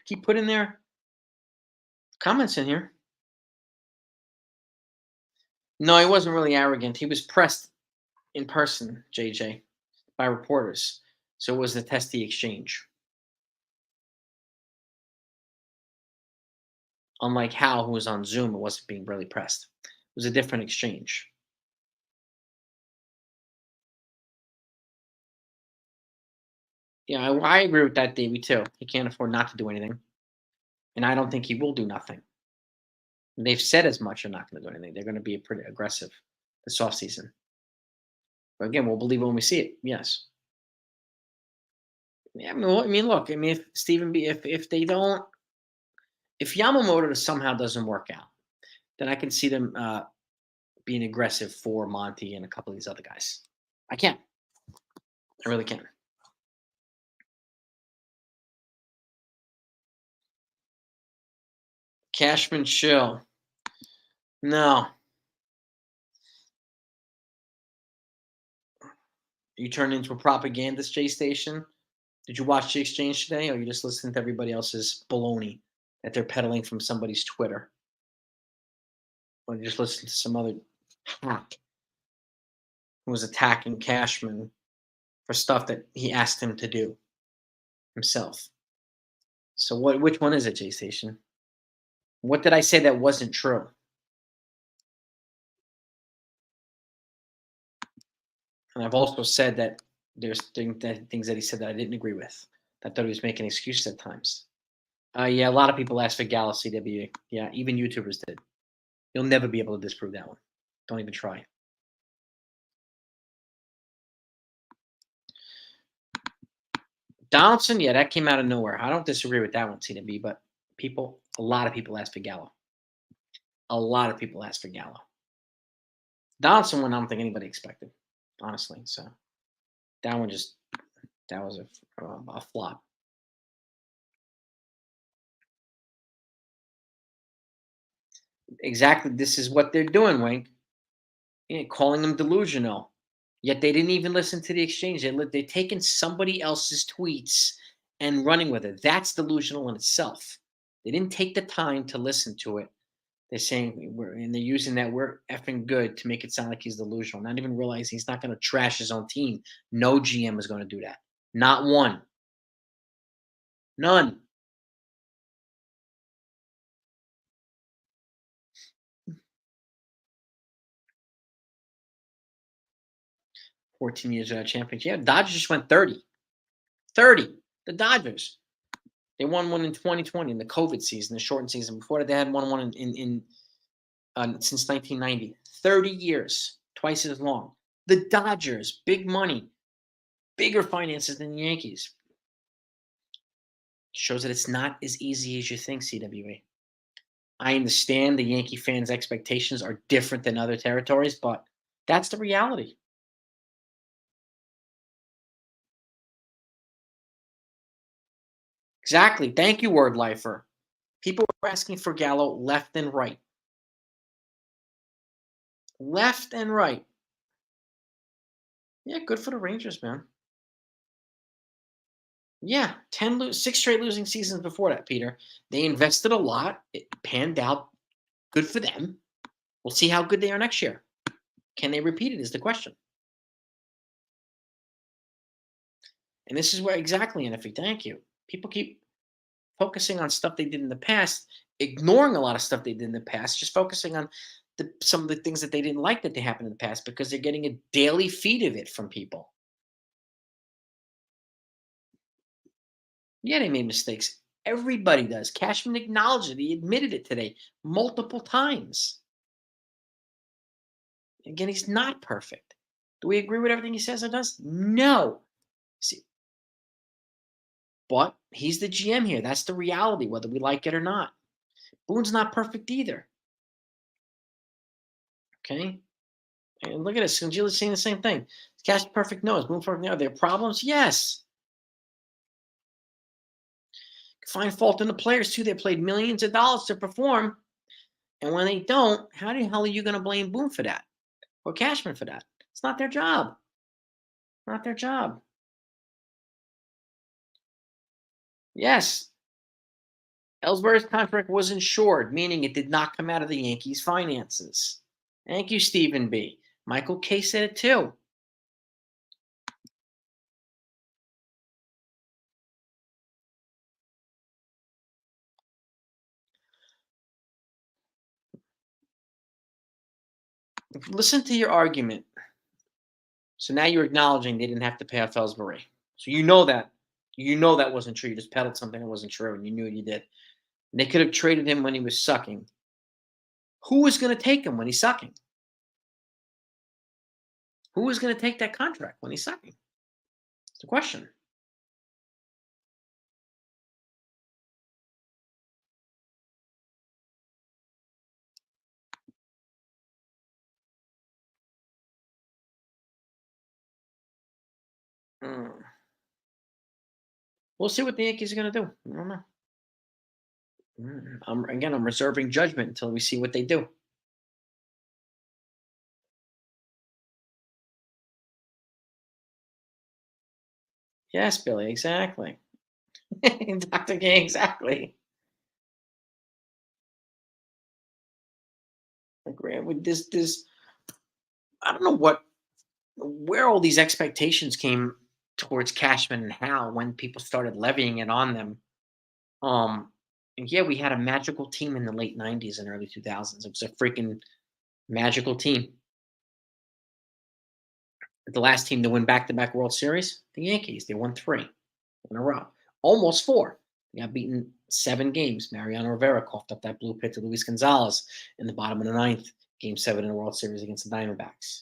S1: keep putting their comments in here. No, he wasn't really arrogant. He was pressed in person, JJ, by reporters. So it was the testy exchange. Unlike Hal, who was on Zoom, it wasn't being really pressed. It was a different exchange. Yeah, I agree with that, Davey, too. He can't afford not to do anything. And I don't think he will do nothing. And they've said as much they're not going to do anything. They're going to be pretty aggressive this offseason. But again, we'll believe it when we see it. Yes. Yeah, look. I mean, if Stephen B, if they don't, if Yamamoto somehow doesn't work out, then I can see them being aggressive for Monty and a couple of these other guys. I can. I really can. Cashman chill. No. You turn into a propagandist, J Station. Did you watch the exchange today, or you just listening to everybody else's baloney that they're peddling from somebody's Twitter? Or you just listen to some other hack who was attacking Cashman for stuff that he asked him to do himself? So which one is it, J Station? What did I say that wasn't true? And I've also said that there's things that he said that I didn't agree with. I thought he was making excuses at times. Yeah, a lot of people asked for Gallo CWA. Yeah, even YouTubers did. You'll never be able to disprove that one. Don't even try. Donaldson, yeah, that came out of nowhere. I don't disagree with that one, CW, but a lot of people asked for Gallo. A lot of people asked for Gallo. Donaldson one, I don't think anybody expected, honestly. So that one that was a flop. Exactly. This is what they're doing, Wink. Yeah, calling them delusional. Yet they didn't even listen to the exchange. They're taking somebody else's tweets and running with it. That's delusional in itself. They didn't take the time to listen to it. They're saying and they're using that we're effing good to make it sound like he's delusional, not even realizing he's not going to trash his own team. No GM is going to do that. Not one. None. 14 years without championship. Yeah, Dodgers just went 30. 30. The Dodgers. They won one in 2020 in the COVID season, the shortened season. Before that, they had won one in since 1990. 30 years, twice as long. The Dodgers, big money, bigger finances than the Yankees. Shows that it's not as easy as you think, CWA. I understand the Yankee fans' expectations are different than other territories, but that's the reality. Exactly. Thank you, Word Lifer. People were asking for Gallo left and right. Left and right. Yeah, good for the Rangers, man. Yeah, 6 straight losing seasons before that, Peter. They invested a lot. It panned out. Good for them. We'll see how good they are next year. Can they repeat it is the question. And this is where exactly, NFE, thank you. People keep focusing on stuff they did in the past, ignoring a lot of stuff they did in the past, just focusing on some of the things that they didn't like that they happened in the past because they're getting a daily feed of it from people. Yeah, they made mistakes. Everybody does. Cashman acknowledged it. He admitted it today multiple times. Again, he's not perfect. Do we agree with everything he says or does? No. See, but he's the GM here. That's the reality, whether we like it or not. Boone's not perfect either. Okay? And look at this. Congeala's saying the same thing. Cash perfect? No. Is Boone perfect? No. Are there problems? Yes. Find fault in the players, too. They played millions of dollars to perform. And when they don't, how the hell are you going to blame Boone for that? Or Cashman for that? It's not their job. Not their job. Yes. Ellsbury's contract was insured, meaning it did not come out of the Yankees' finances. Thank you, Stephen B. Michael K. said it too. Listen to your argument. So now you're acknowledging they didn't have to pay off Ellsbury. So you know that wasn't true. You just peddled something that wasn't true, and you knew you did. And they could have traded him when he was sucking. Who was going to take him when he's sucking? Who was going to take that contract when he's sucking? It's the question. Mm. We'll see what the Yankees are going to do. I don't know. I'm reserving judgment until we see what they do. Yes, Billy, exactly. Dr. K, exactly. Agree with this. I don't know where all these expectations came towards Cashman and Hal when people started levying it on them. And yeah, we had a magical team in the late '90s and early 2000s. It was a freaking magical team. The last team to win back-to-back World Series, the Yankees. They won 3 in a row, almost 4. They got beaten 7 games. Mariano Rivera coughed up that blue pit to Luis Gonzalez in the bottom of the ninth, Game 7 in the World Series against the Diamondbacks.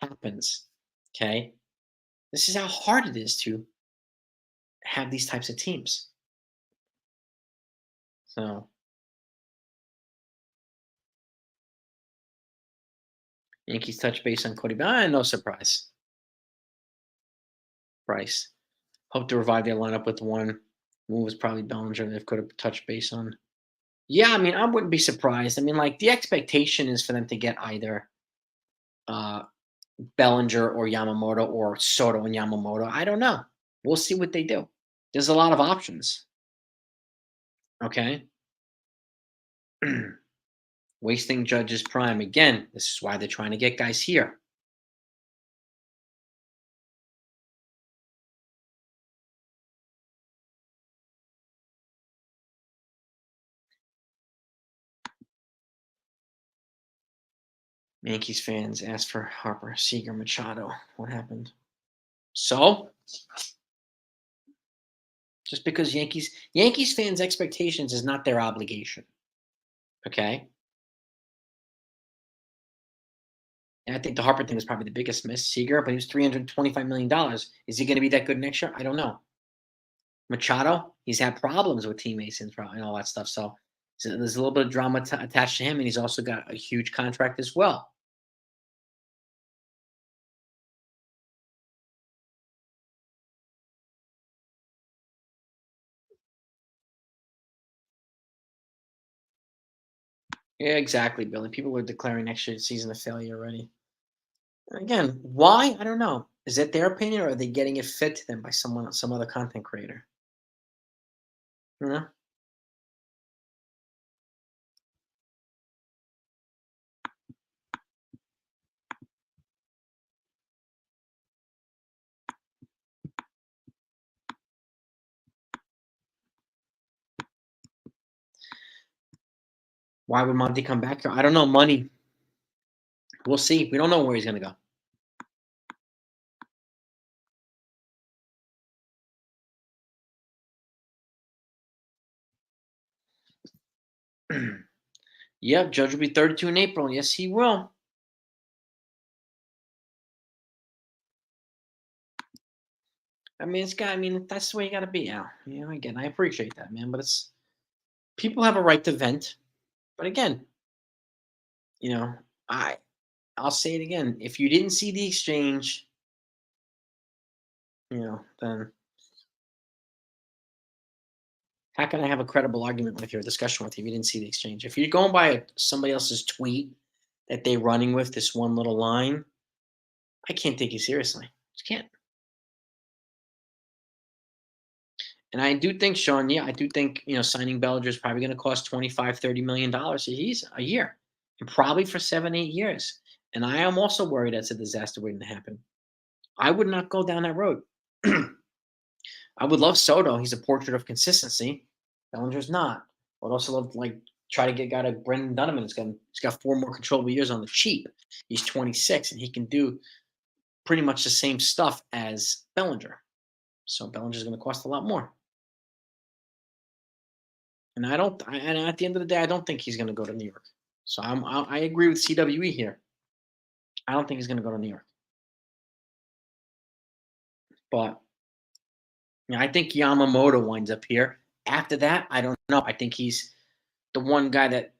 S1: Happens. Okay, this is how hard it is to have these types of teams. So Yankees touch base on Cody, no surprise. Price. Hope to revive their lineup with one. Move was probably Bellinger. They could have touched base on. Yeah, I mean, I wouldn't be surprised. I mean, like the expectation is for them to get either uh, Bellinger or Yamamoto or Soto and Yamamoto. I don't know. We'll see what they do. There's a lot of options. Okay. Wasting Judge's prime again. This is why they're trying to get guys here. Yankees fans asked for Harper, Seager, Machado. What happened? So, just because Yankees fans' expectations is not their obligation. Okay. And I think the Harper thing was probably the biggest miss. Seager, but he was $325 million. Is he going to be that good next year? I don't know. Machado, he's had problems with teammates and all that stuff. So there's a little bit of drama attached to him, and he's also got a huge contract as well. Yeah, exactly, Billy. People were declaring next year's season a failure already. Again, why? I don't know. Is it their opinion, or are they getting it fed to them by some other content creator? You know? Why would Monty come back here? I don't know. Money. We'll see. We don't know where he's going to go. Yep, Judge will be 32 in April. Yes, he will. I mean, I mean, that's the way you got to be, Al. You know, again, I appreciate that, man. But it's people have a right to vent. But again, you know, I I'll say it again. If you didn't see the exchange, then how can I have a credible argument with your discussion with you if you didn't see the exchange? If you're going by somebody else's tweet that they're running with this one little line, I can't take you seriously. Just can't. And I do think, Sean, yeah, I do think, signing Bellinger is probably going to cost 25, $30 million a year, and probably for 7, 8 years. And I am also worried that's a disaster waiting to happen. I would not go down that road. I would love Soto. He's a portrait of consistency. Bellinger's not. I would also love try to get a guy like Brendan Donovan. He's got 4 more controllable years on the cheap. He's 26 and he can do pretty much the same stuff as Bellinger. So Bellinger's going to cost a lot more. And and at the end of the day, I don't think he's going to go to New York. So I agree with CWE here. I don't think he's going to go to New York. But I think Yamamoto winds up here. After that, I don't know. I think he's the one guy that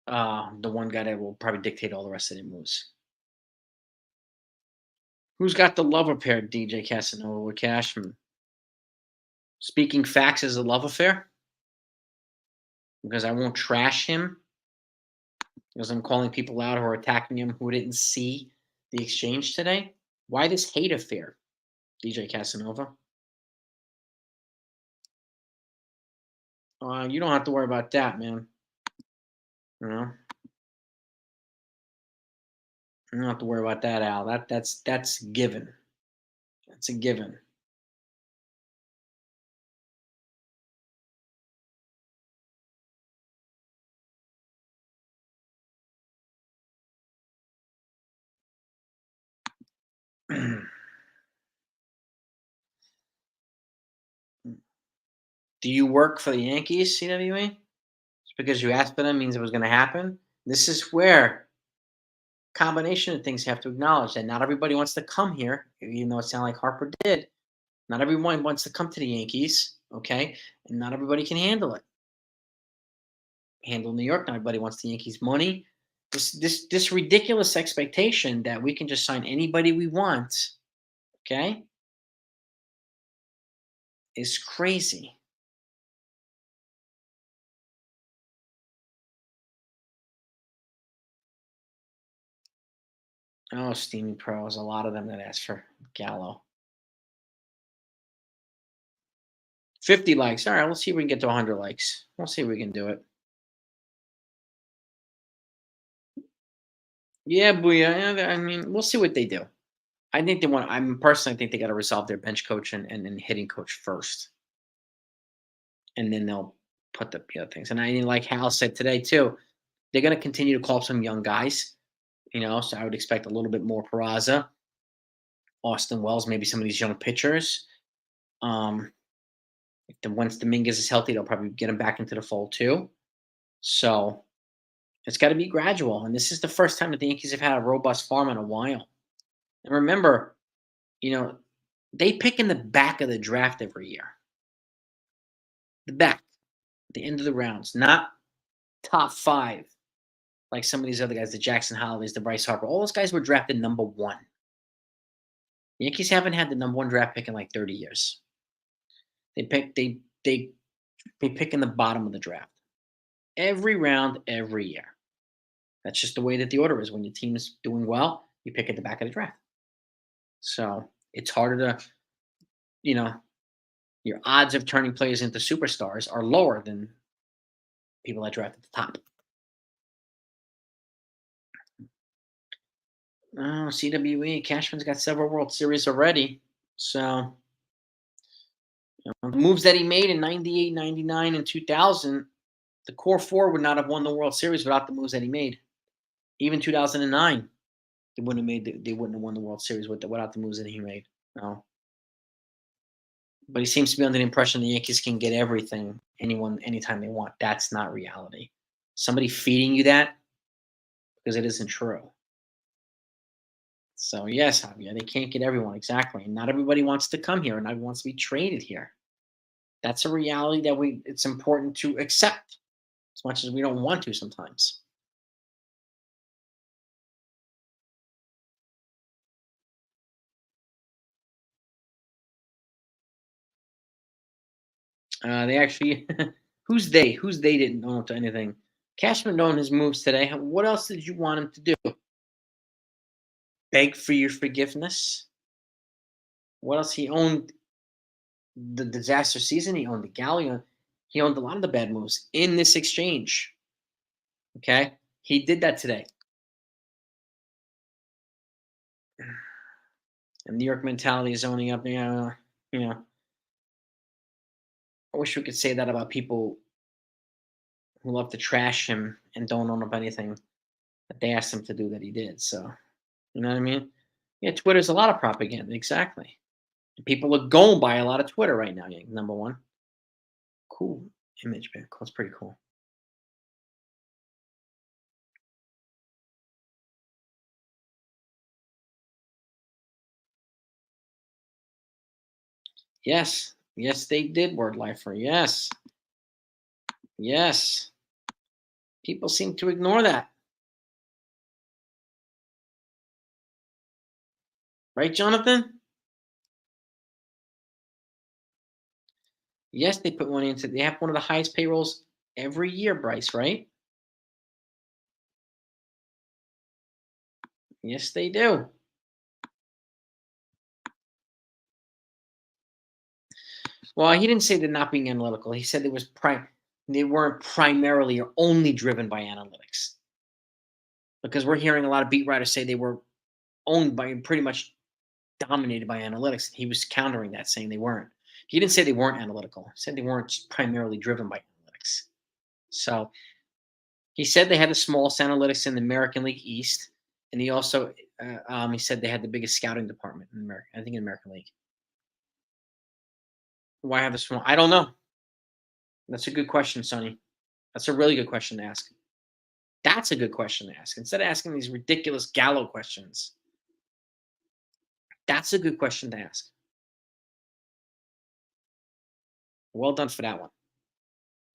S1: will probably dictate all the rest of the moves. Who's got the love affair, DJ Casanova with Cashman? Speaking facts is a love affair because I won't trash him because I'm calling people out who are attacking him who didn't see the exchange today. Why this hate affair, DJ Casanova? You don't have to worry about that, man. You know, you don't have to worry about that, Al. That's given. That's a given. Do you work for the Yankees, CWE? Just because you asked for them means it was going to happen. This is where combination of things you have to acknowledge that not everybody wants to come here, even though it sounded like Harper did. Not everyone wants to come to the Yankees, okay? And not everybody can handle it. Handle New York, not everybody wants the Yankees money. This ridiculous expectation that we can just sign anybody we want, okay, is crazy. Oh, Steamy Pros, a lot of them that ask for Gallo. 50 likes. All right, let's see if we can get to 100 likes. We'll see if we can do it. Yeah, Booyah. Yeah, I mean, we'll see what they do. I think they want. I'm personally think they got to resolve their bench coach and hitting coach first, and then they'll put the other things. And I like Hal said today too. They're going to continue to call up some young guys. So I would expect a little bit more Peraza, Austin Wells, maybe some of these young pitchers. Um, once Dominguez is healthy, they'll probably get him back into the fold too. So it's got to be gradual. And this is the first time that the Yankees have had a robust farm in a while. And remember, you know, they pick in the back of the draft every year. The back, the end of the rounds, not top five like some of these other guys, the Jackson Hollidays, the Bryce Harper. All those guys were drafted number one. The Yankees haven't had the number one draft pick in like 30 years. They pick they pick in the bottom of the draft every round, every year. That's just the way that the order is. When your team is doing well, you pick at the back of the draft. So it's harder to, you know, your odds of turning players into superstars are lower than people that draft at the top. Oh, CWE, Cashman's got several World Series already. So the moves that he made in 98, 99, and 2000, the core four would not have won the World Series without the moves that he made. Even 2009, they wouldn't have won the World Series without the moves that he made. No. But he seems to be under the impression the Yankees can get everything, anytime they want. That's not reality. Somebody feeding you that because it isn't true. So yes, Javier, they can't get everyone exactly. And not everybody wants to come here, and not everyone wants to be traded here. That's a reality that it's important to accept, as much as we don't want to sometimes. They actually, who's they? Who's they didn't own to anything. Cashman owned his moves today. What else did you want him to do? Beg for your forgiveness? What else? He owned the disaster season. He owned the Galleon. He owned a lot of the bad moves in this exchange. Okay, he did that today. And New York mentality is owning up. I wish we could say that about people who love to trash him and don't own up anything that they asked him to do that he did. So, you know what I mean? Yeah, Twitter's a lot of propaganda. Exactly. People are going by a lot of Twitter right now. Yeah, number one. Cool image, man. That's pretty cool. Yes. Yes, they did word lifer. Yes. Yes. People seem to ignore that. Right, Jonathan? Yes, they put money into they have one of the highest payrolls every year, Bryce, right? Yes, they do. Well, he didn't say they're not being analytical. He said they weren't primarily or only driven by analytics. Because we're hearing a lot of beat writers say they were owned by pretty much dominated by analytics. He was countering that, saying they weren't. He didn't say they weren't analytical. He said they weren't primarily driven by analytics. So he said they had the smallest analytics in the American League East, and he also he said they had the biggest scouting department in America. I think in American League. Why have a small? I don't know. That's a good question, Sonny. That's a really good question to ask. That's a good question to ask. Instead of asking these ridiculous Gallo questions, that's a good question to ask. Well done for that one,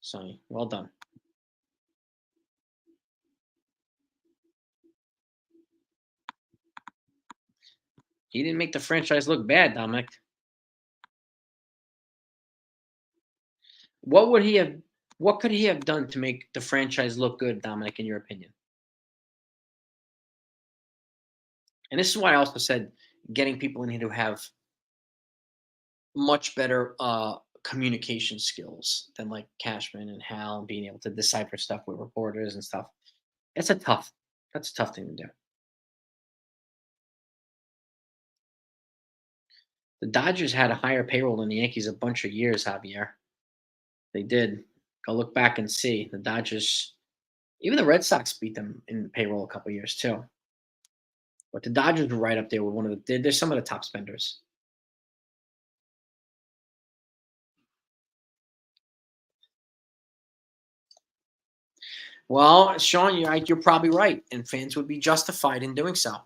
S1: Sonny. Well done. He didn't make the franchise look bad, Dominic. What would he have? What could he have done to make the franchise look good, Dominic? In your opinion? And this is why I also said getting people in here who have much better communication skills than like Cashman and Hal, and being able to decipher stuff with reporters and stuff. That's a tough. That's a tough thing to do. The Dodgers had a higher payroll than the Yankees a bunch of years, Javier. They did. Go look back and see. The Dodgers, even the Red Sox beat them in payroll a couple years too. But the Dodgers were right up there with one of the. They're some of the top spenders. Well, Sean, you're probably right, and fans would be justified in doing so.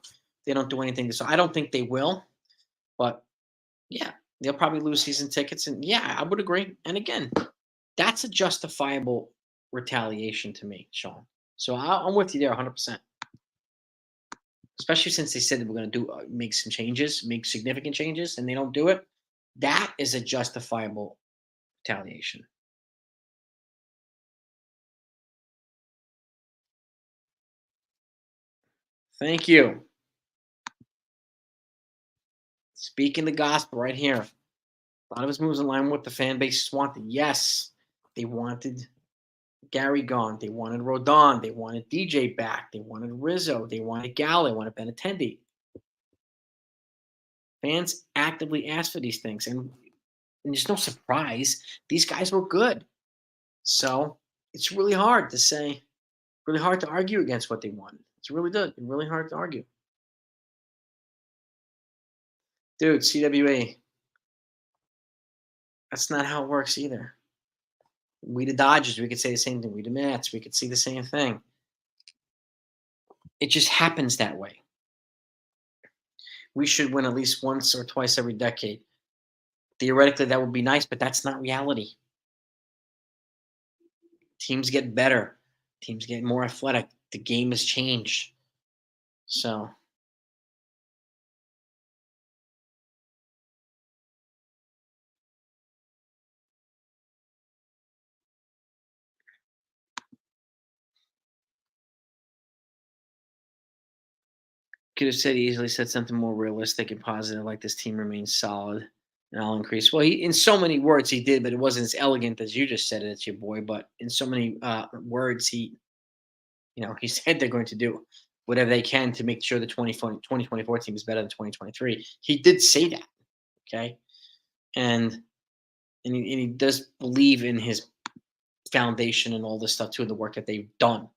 S1: They don't do anything. So I don't think they will, but yeah, they'll probably lose season tickets, and yeah, I would agree. And again, that's a justifiable retaliation to me, Sean. So I'm with you there 100%. Especially since they said they were going to do make some changes, make significant changes, and they don't do it. That is a justifiable retaliation. Thank you. Speaking the gospel right here. A lot of his moves in line with the fan base wanted. Yes, they wanted Gary gone. They wanted Rodon. They wanted DJ back. They wanted Rizzo. They wanted Gallo. They wanted Benintendi. Fans actively asked for these things, and there's no surprise. These guys were good. So it's really hard to say, really hard to argue against what they want. It's really good. Really hard to argue. Dude, CWA, that's not how it works either. We the Dodgers, we could say the same thing. We the Mets, we could see the same thing. It just happens that way. We should win at least once or twice every decade. Theoretically, that would be nice, but that's not reality. Teams get better. Teams get more athletic. The game has changed. So could have said easily said something more realistic and positive, like this team remains solid and I'll increase. Well, he in so many words he did, but it wasn't as elegant as you just said it. It's your boy, but in so many words he said they're going to do whatever they can to make sure the 2024 team is better than 2023. He did say that, okay, and and he does believe in his foundation and all this stuff too, and the work that they've done,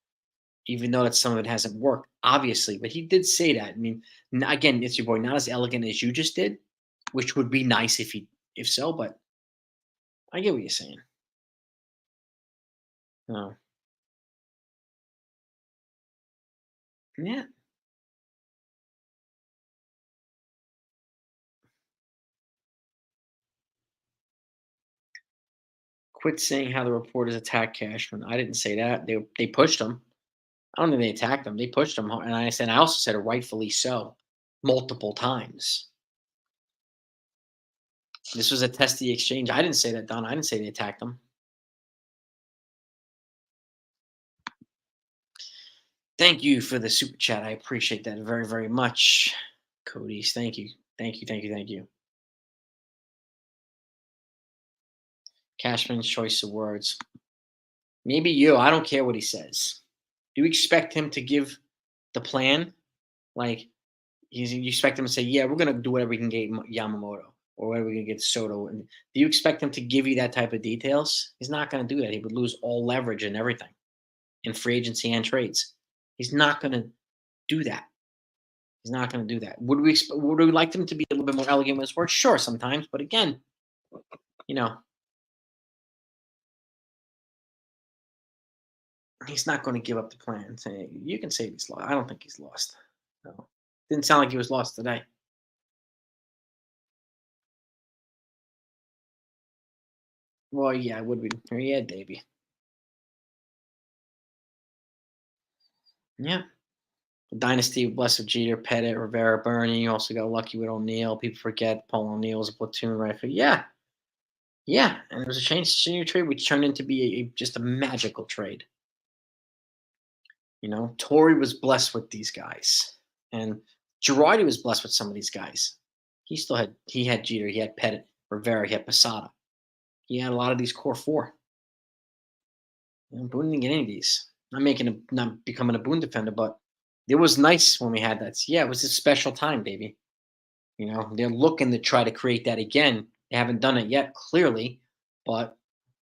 S1: even though that some of it hasn't worked, obviously. But he did say that. I mean, again, it's your boy, not as elegant as you just did, which would be nice if so. But I get what you're saying. Oh, yeah. Quit saying how the reporters attacked Cashman. I didn't say that. They pushed him. I don't think they attacked him. They pushed him, and I also said rightfully so, multiple times. This was a testy exchange. I didn't say that, Don. I didn't say they attacked him. Thank you for the super chat. I appreciate that very, very much. Cody's. Thank you. Thank you. Thank you. Thank you. Cashman's choice of words. Maybe you. I don't care what he says. Do you expect him to give the plan? Like, you expect him to say, "Yeah, we're gonna do whatever we can get Yamamoto, or whatever we can get Soto." And do you expect him to give you that type of details? He's not gonna do that. He would lose all leverage and everything in free agency and trades. He's not gonna do that. He's not gonna do that. Would we like him to be a little bit more elegant with his words? Sure, sometimes, but again, you know, he's not going to give up the plan. Say you can say he's lost. I don't think he's lost. No, didn't sound like he was lost today. Well, yeah, it would be. Yeah, Davey. Yeah, dynasty blessed with Jeter, Pettit, Rivera, Bernie. You also got lucky with O'Neill. People forget Paul O'Neill was a platoon rifle. Yeah, yeah, and it was a senior trade which turned into be just a magical trade. Torrey was blessed with these guys, and Girardi was blessed with some of these guys. He had Jeter, he had Pettit, Rivera, he had Posada. He had a lot of these core four. Boone didn't get any of these. Not becoming a Boone defender, but it was nice when we had that. Yeah, it was a special time, baby. They're looking to try to create that again. They haven't done it yet, clearly, but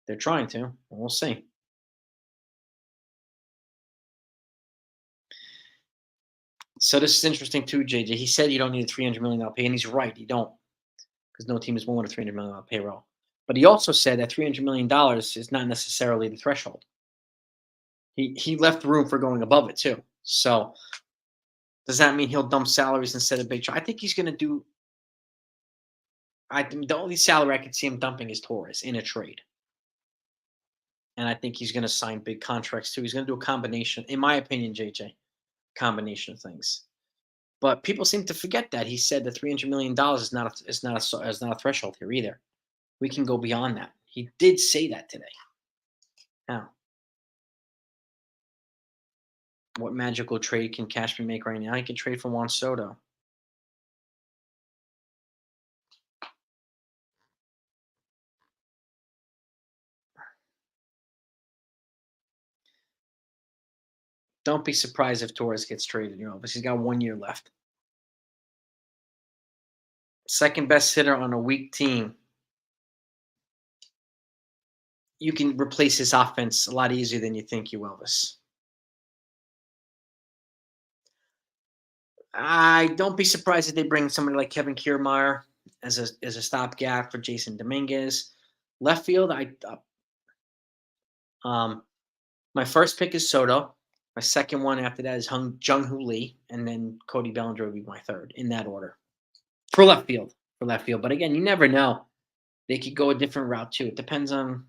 S1: they're trying to. And we'll see. So this is interesting too, JJ. He said you don't need a $300 million pay, and he's right. You don't, because no team is more than a $300 million payroll. But he also said that $300 million is not necessarily the threshold. He left room for going above it too. So does that mean he'll dump salaries instead of big? I think he's going to do. I think the only salary I could see him dumping is Torres in a trade, and I think he's going to sign big contracts too. He's going to do a combination, in my opinion, JJ, combination of things. But people seem to forget that he said that $300 million is not a threshold here either. We can go beyond that. He did say that today. Now, what magical trade can Cashman make right now? He can trade for Juan Soto. Don't be surprised if Torres gets traded. But he's got 1 year left. Second best hitter on a weak team. You can replace his offense a lot easier than you think you, Elvis. I don't be surprised if they bring somebody like Kevin Kiermaier as a stopgap for Jason Dominguez. Left field, um, my first pick is Soto. My second one after that is Jung Hoo Lee, and then Cody Bellinger would be my third in that order for left field. For left field, but again, you never know. They could go a different route too. It depends on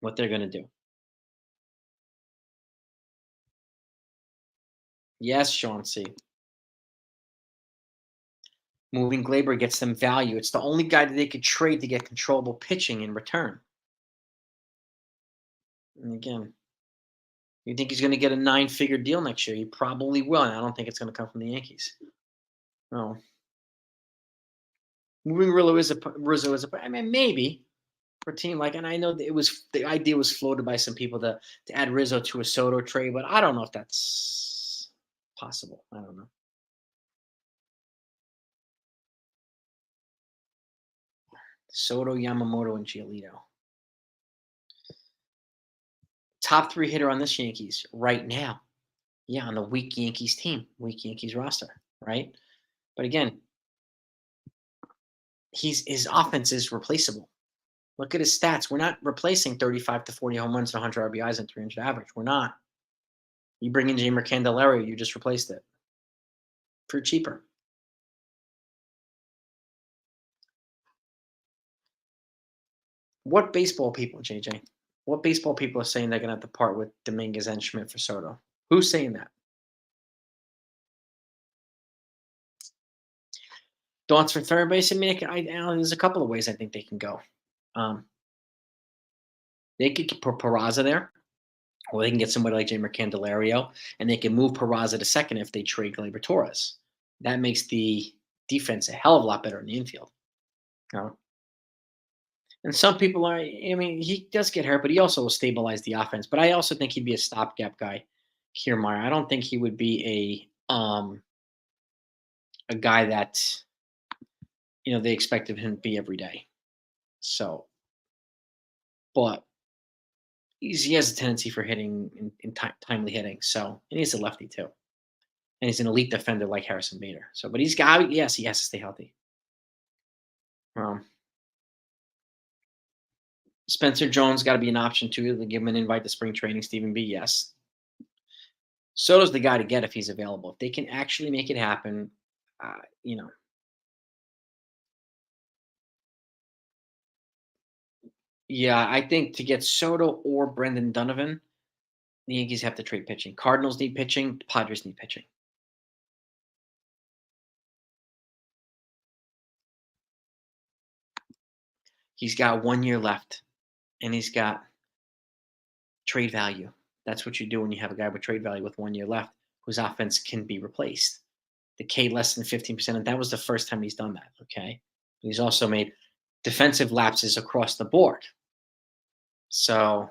S1: what they're going to do. Yes, Sean C. Moving Glaber gets them value. It's the only guy that they could trade to get controllable pitching in return. And again, you think he's going to get a 9-figure deal next year? He probably will. And I don't think it's going to come from the Yankees. No. Moving Rizzo is a. I mean, maybe for a team like, and I know that the idea was floated by some people to add Rizzo to a Soto trade, but I don't know if that's possible. I don't know. Soto, Yamamoto, and Giolito. Top 3 hitter on this Yankees right now. Yeah, on the weak Yankees team, weak Yankees roster, right? But again, his offense is replaceable. Look at his stats. We're not replacing 35 to 40 home runs and 100 RBIs and 300 average. We're not. You bring in Jeimer Candelario, you just replaced it for cheaper. What baseball people, JJ? What baseball people are saying they're going to have to part with Dominguez and Schmidt for Soto? Who's saying that? Thoughts for third base? I mean, there's a couple of ways I think they can go. They could put Peraza there, or they can get somebody like Jeimer Candelario, and they can move Peraza to second if they trade Gleyber Torres. That makes the defense a hell of a lot better in the infield. And some people are. I mean, he does get hurt, but he also will stabilize the offense. But I also think he'd be a stopgap guy, Kiermaier. I don't think he would be a guy that they expected him to be every day. So, but he has a tendency for hitting in timely hitting. So, and he's a lefty too, and he's an elite defender like Harrison Bader. So, but he's got yes, he has to stay healthy. Um, Spencer Jones got to be an option too. They give him an invite to spring training. Stephen B. Yes. Soto's the guy to get if he's available. If they can actually make it happen, uh, you know, yeah, I think to get Soto or Brendan Donovan, the Yankees have to trade pitching. Cardinals need pitching. Padres need pitching. He's got 1 year left, and he's got trade value. That's what you do when you have a guy with trade value with 1 year left, whose offense can be replaced. The K less than 15%, and that was the first time he's done that. Okay, he's also made defensive lapses across the board. So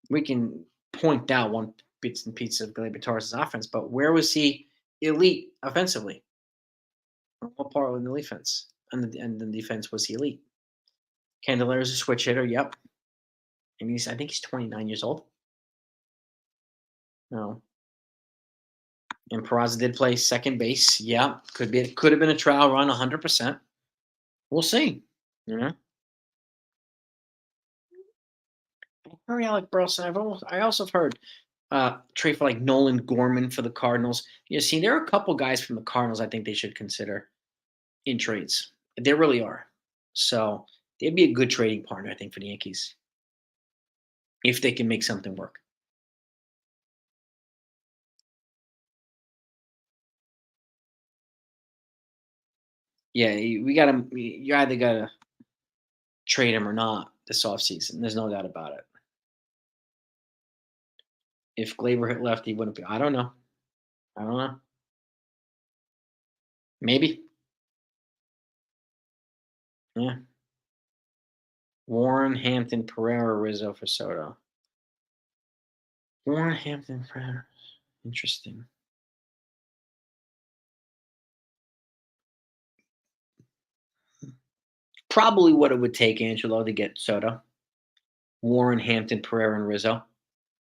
S1: we can point out one bits and pieces of Gleyber Torres' offense, but where was he elite offensively? What part of the defense? And the defense was he elite? Candelera's a switch hitter, yep. And I think he's 29 years old. No. And Peraza did play second base. Yeah. Could have been a trial run 100%. We'll see. You know? Hurry Alec Burleson. I also have heard trade for like Nolan Gorman for the Cardinals. See, there are a couple guys from the Cardinals I think they should consider in trades. There really are. So they'd be a good trading partner, I think, for the Yankees if they can make something work. Yeah, we got to. You either got to trade him or not this offseason. There's no doubt about it. If Glaber hit left, he wouldn't be. I don't know. I don't know. Maybe. Yeah. Warren, Hampton, Pereira, Rizzo for Soto. Warren, Hampton, Pereira. Interesting. Probably what it would take, Angelo, to get Soto. Warren, Hampton, Pereira, and Rizzo.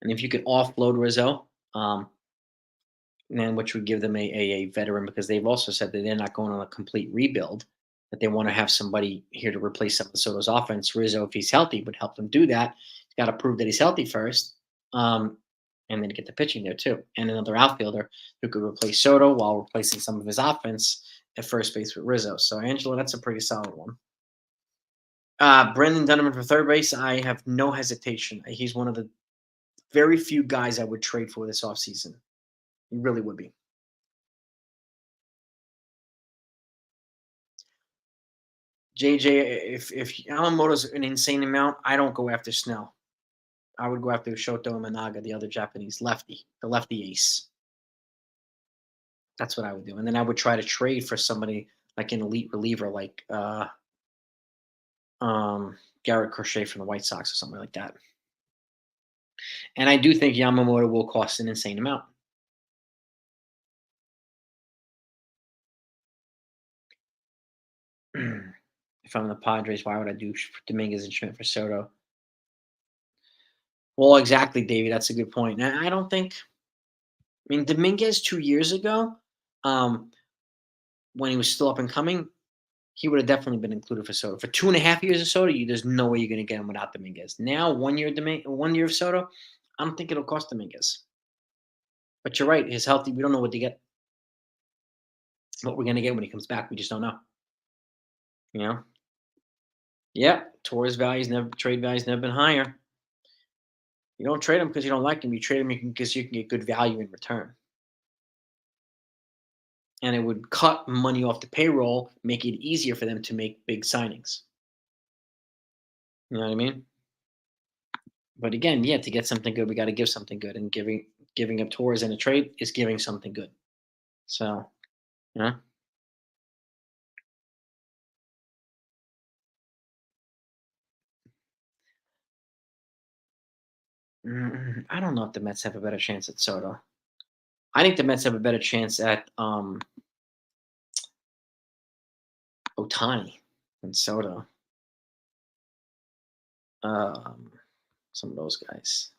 S1: And if you could offload Rizzo, and which would give them a veteran because they've also said that they're not going on a complete rebuild, that they want to have somebody here to replace some of Soto's offense. Rizzo, if he's healthy, would help them do that. He's got to prove that he's healthy first, and then get the pitching there too. And another outfielder who could replace Soto while replacing some of his offense at first base with Rizzo. So, Angelo, that's a pretty solid one. Brendan Donovan for third base, I have no hesitation. He's one of the very few guys I would trade for this offseason. He really would be. JJ, if Yamamoto's an insane amount, I don't go after Snell. I would go after Shoto Imanaga, the other Japanese lefty, the lefty ace. That's what I would do. And then I would try to trade for somebody like an elite reliever like Garrett Crochet from the White Sox or something like that. And I do think Yamamoto will cost an insane amount. If I'm the Padres, why would I do Dominguez and Schmidt for Soto? Well, exactly, Davey. That's a good point. And I don't think. I mean, Dominguez 2 years ago, um, when he was still up and coming, he would have definitely been included for Soto. For 2.5 years of Soto, there's no way you're going to get him without Dominguez. Now, 1 year of Soto, I don't think it'll cost Dominguez. But you're right, his healthy. We don't know what we're going to get when he comes back. We just don't know. You know. Yeah, Torres trade values never been higher. You don't trade him because you don't like him. You trade him because you can get good value in return. And it would cut money off the payroll, make it easier for them to make big signings. You know what I mean? But again, yeah, to get something good, we got to give something good, and giving up Torres in a trade is giving something good. So, yeah, I don't know if the Mets have a better chance at Soto. I think the Mets have a better chance at Otani than Soto. Um, some of those guys,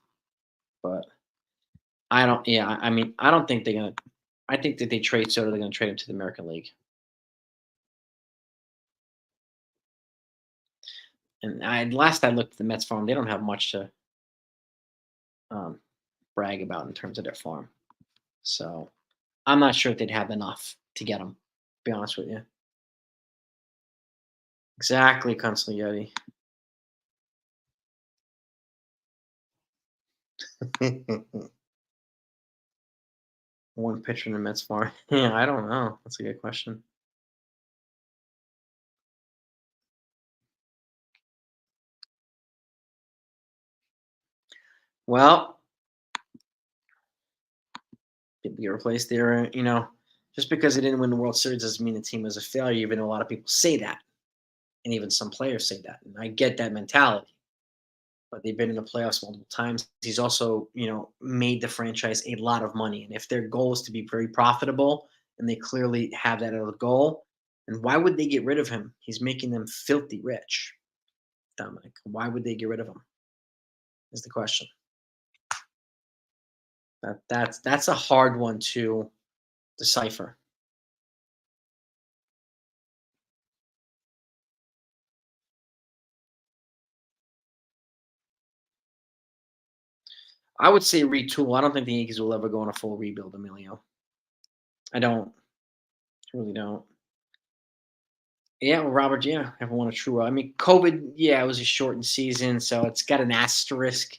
S1: but I don't. Yeah, I mean, I don't think they're gonna. I think that they trade Soto, they're gonna trade him to the American League. And last I looked at the Mets farm, they don't have much to um, brag about in terms of their farm. So I'm not sure if they'd have enough to get him. Be honest with you. Exactly, Consigliere. One pitcher in the Mets farm. Yeah, I don't know. That's a good question. Well, could be replaced there. Just because they didn't win the World Series doesn't mean the team was a failure. Even though a lot of people say that, and even some players say that, and I get that mentality. But they've been in the playoffs multiple times. He's also, made the franchise a lot of money. And if their goal is to be very profitable, and they clearly have that as a goal, then why would they get rid of him? He's making them filthy rich, Dominic. Why would they get rid of him? Is the question. That's a hard one to decipher. I would say retool. I don't think the Yankees will ever go on a full rebuild, Emilio. I don't. I really don't. Yeah, well, Robert, yeah, never won a true. I mean, COVID, yeah, it was a shortened season, so it's got an asterisk.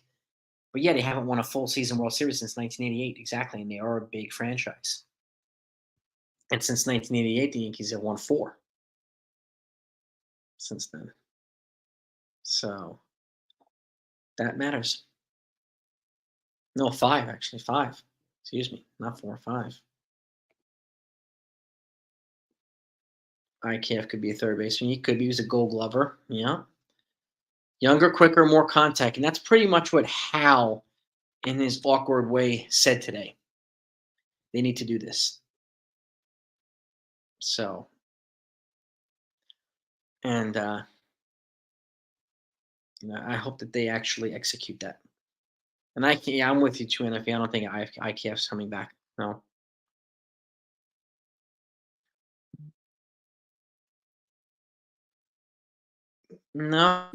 S1: But yeah, they haven't won a full season World Series since 1988, exactly, and they are a big franchise. And since 1988, the Yankees have won four since then. So that matters. No, five actually, five. Excuse me, not four, five. IKF could be a third baseman. He could be. He was a Gold Glover. Yeah, younger, quicker, more contact, and that's pretty much what Hal, in his awkward way, said today. They need to do this. So, and I hope that they actually execute that. And yeah, I'm with you too, NFA. I don't think IKF's coming back. No, no,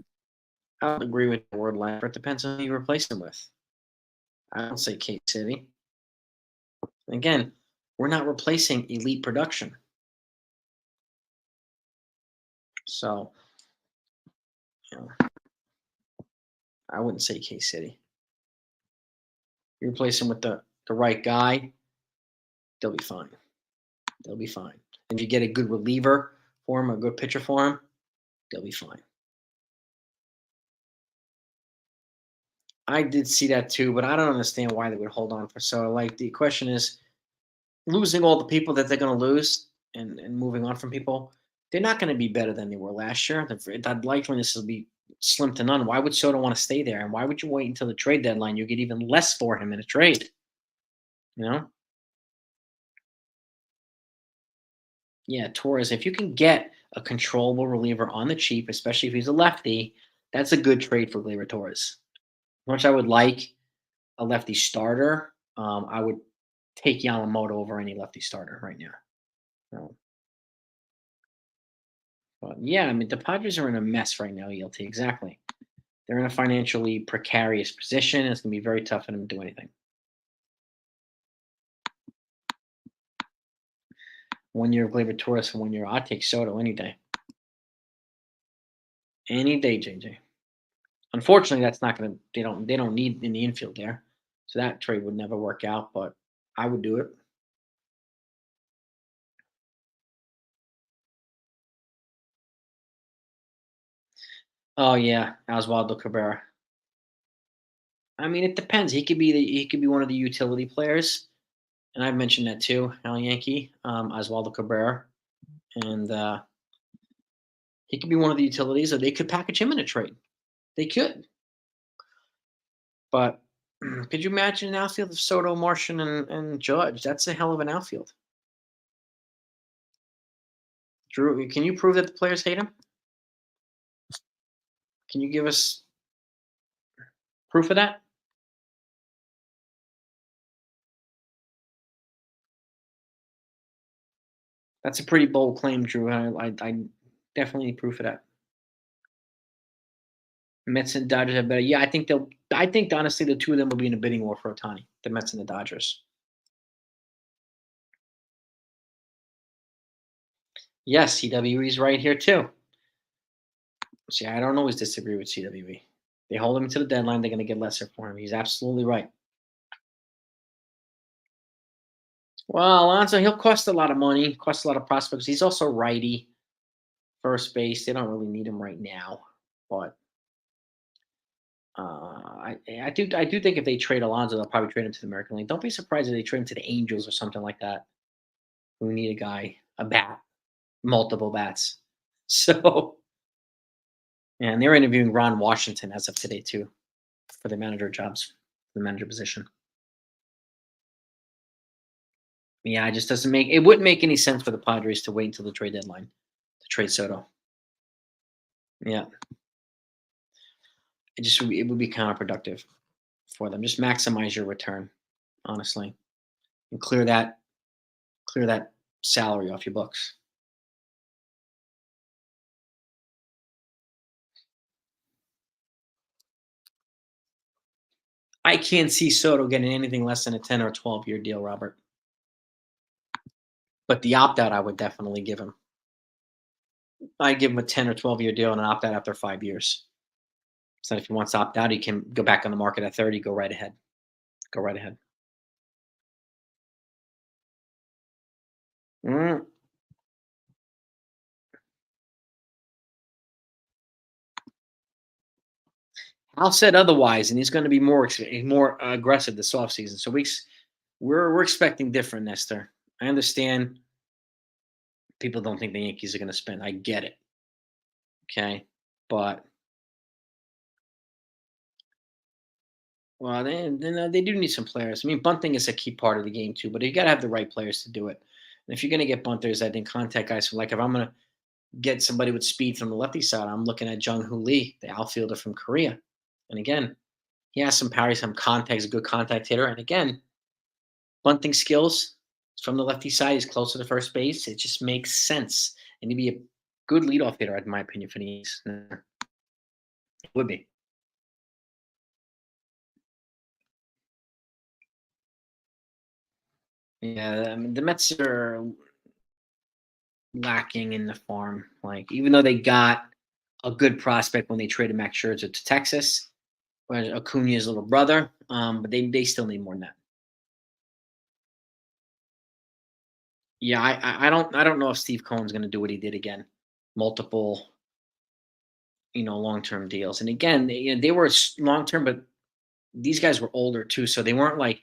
S1: I don't agree with the word Lambert. It depends on who you replace him with. I don't say K City. Again, we're not replacing elite production. So, you know, I wouldn't say K City. You replace him with the right guy, they'll be fine. They'll be fine. If you get a good reliever for him, a good pitcher for him, they'll be fine. I did see that too, but I don't understand why they would hold on for so. Like the question is, losing all the people that they're going to lose and moving on from people, they're not going to be better than they were last year. That likeliness will be slim to none. Why would Soto want to stay there? And why would you wait until the trade deadline? You get even less for him in a trade. You know? Yeah, Torres. If you can get a controllable reliever on the cheap, especially if he's a lefty, that's a good trade for Gleyber Torres. Much I would like a lefty starter, I would take Yamamoto over any lefty starter right now. So, but yeah, I mean the Padres are in a mess right now. ELT exactly. They're in a financially precarious position. It's going to be very tough for them to do anything. 1 year of Gleyber Torres and 1 year. I'd take Soto any day. Any day, JJ. Unfortunately, that's not going to. They don't need in the infield there, so that trade would never work out. But I would do it. Oh yeah, Oswaldo Cabrera. I mean, it depends. He could be one of the utility players, and I've mentioned that too. Al Yankee, Oswaldo Cabrera, and he could be one of the utilities, or they could package him in a trade. They could, but Could you imagine an outfield of Soto, Martian, and Judge? That's a hell of an outfield. Drew, can you prove that the players hate him? Can you give us proof of that? That's a pretty bold claim, Drew. I definitely need proof of that. Mets and Dodgers have better. Yeah, I think they'll. I think honestly, the two of them will be in a bidding war for Otani. The Mets and the Dodgers. Yes, CWE's right here too. See, I don't always disagree with CWE. They hold him to the deadline. They're going to get lesser for him. He's absolutely right. Well, Alonso, he'll cost a lot of money, cost a lot of prospects. He's also righty, first base. They don't really need him right now, but I do think if they trade Alonso, they'll probably trade him to the American League. Don't be surprised if they trade him to the Angels or something like that. Who need a guy, a bat, multiple bats. So, yeah, and they're interviewing Ron Washington as of today too for the manager jobs, the manager position. Yeah, it just doesn't make it wouldn't make any sense for the Padres to wait until the trade deadline to trade Soto. Yeah, it would be counterproductive for them. Just maximize your return, honestly, and clear that salary off your books. I can't see Soto getting anything less than a 10 or 12-year deal, Robert. But the opt out, I would definitely give him. I give him a 10 or 12-year deal and an opt out after 5 years. So if he wants to opt out, he can go back on the market at 30. Go right ahead. Go right ahead. Mm, Al said otherwise, and he's going to be more aggressive this offseason. So we're expecting different, Nestor. I understand people don't think the Yankees are going to spend. I get it. Okay, but well, they do need some players. I mean, bunting is a key part of the game too, but you got to have the right players to do it. And if you're going to get bunters, I think contact guys. So like if I'm going to get somebody with speed from the lefty side, I'm looking at Jung Hoo Lee, the outfielder from Korea. And again, he has some power, some contact, he's a good contact hitter. And again, bunting skills from the lefty side. He's close to the first base. It just makes sense. And he'd be a good leadoff hitter, in my opinion, for the Yankees. It would be. Yeah, I mean, the Mets are lacking in the farm. Like, even though they got a good prospect when they traded Max Scherzer to Texas, Acuna's little brother, but they still need more than that. Yeah, I don't know if Steve Cohen's going to do what he did again, multiple long term deals. And again, they were long term, but these guys were older too, so they weren't like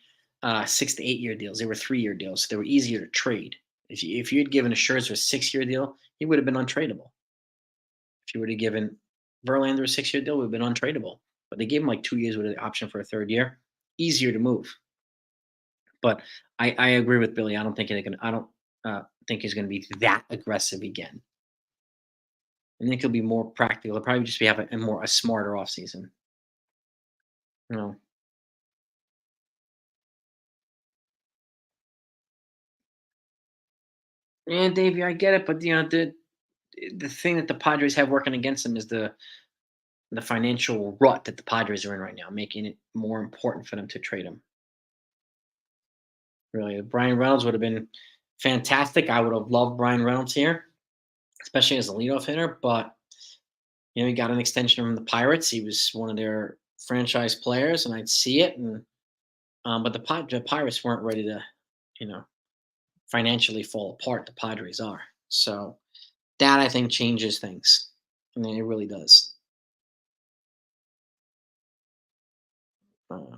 S1: 6 to 8 year deals. They were 3 year deals. So they were easier to trade. If you had given a Scherzer a 6 year deal, he would have been untradeable. If you would have given Verlander a 6 year deal, it would have been untradeable. But they gave him like 2 years with an option for a third year. Easier to move. But I agree with Billy. I don't think they're gonna. I don't think he's going to be that aggressive again. I think he'll be more practical. He'll probably just have a smarter offseason. You know. And Davey, I get it, but the thing that the Padres have working against them is the financial rut that the Padres are in right now, making it more important for them to trade him. Really, Brian Reynolds would have been fantastic. I would have loved Brian Reynolds here, especially as a leadoff hitter. But he got an extension from the Pirates. He was one of their franchise players, and I'd see it. And but the Pirates weren't ready to, you know, financially fall apart. The Padres are. So that I think changes things. I mean, it really does. Uh,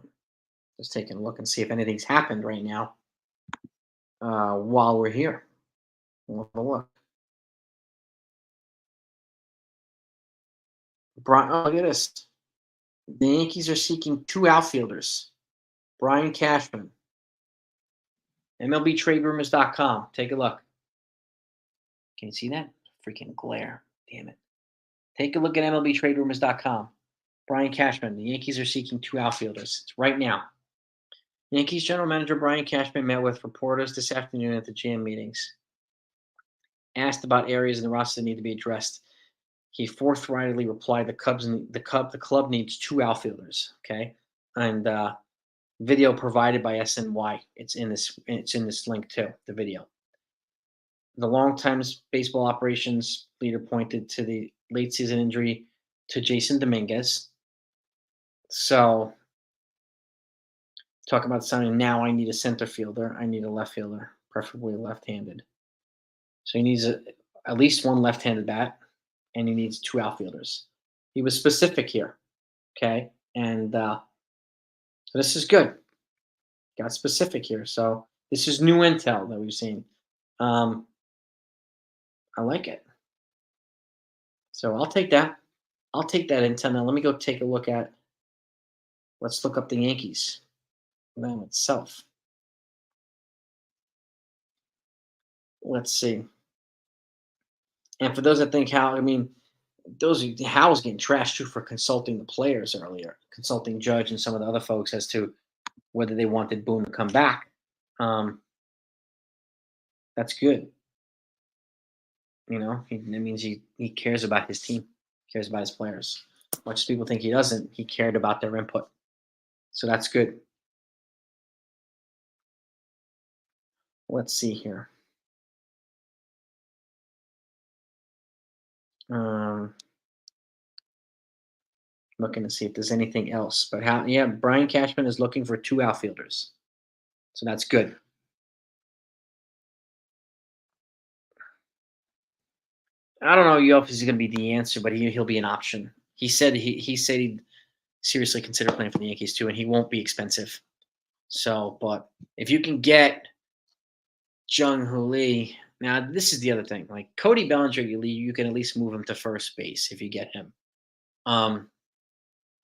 S1: just taking a look and see if anything's happened right now while we're here. We'll have a look. Oh, look at this. The Yankees are seeking two outfielders. Brian Cashman, MLBTradeRumors.com. Take a look. Can you see that? Freaking glare. Damn it. Take a look at MLBTradeRumors.com. Brian Cashman. The Yankees are seeking 2 outfielders. It's right now. Yankees general manager Brian Cashman met with reporters this afternoon at the GM meetings. Asked about areas in the roster that need to be addressed, he forthrightly replied, "The club needs 2 outfielders." Okay, and video provided by SNY. It's in this link too. The video. The longtime baseball operations leader pointed to the late season injury to Jason Dominguez. So, talk about signing now. I need a center fielder. I need a left fielder, preferably left-handed. So he needs at least one left-handed bat, and he needs 2 outfielders. He was specific here, okay? And so this is good. Got specific here. So this is new intel that we've seen. I like it. So I'll take that. I'll take that intel. Now let me go take a look at. Let's look up the Yankees name itself. Let's see. And for those that think Hal, I mean, Hal was getting trashed too for consulting the players earlier, consulting Judge and some of the other folks as to whether they wanted Boone to come back. That's good. You know, that means he cares about his team, cares about his players. Much as people think he doesn't, he cared about their input. So that's good. Let's see here. Looking to see if there's anything else. But Brian Cashman is looking for 2 outfielders. So that's good. I don't know if he's going to be the answer, but he'll be an option. He said he'd seriously consider playing for the Yankees too, and he won't be expensive. So, but if you can get Jung Hoo Lee, now this is the other thing. Like Cody Bellinger, you can at least move him to first base if you get him.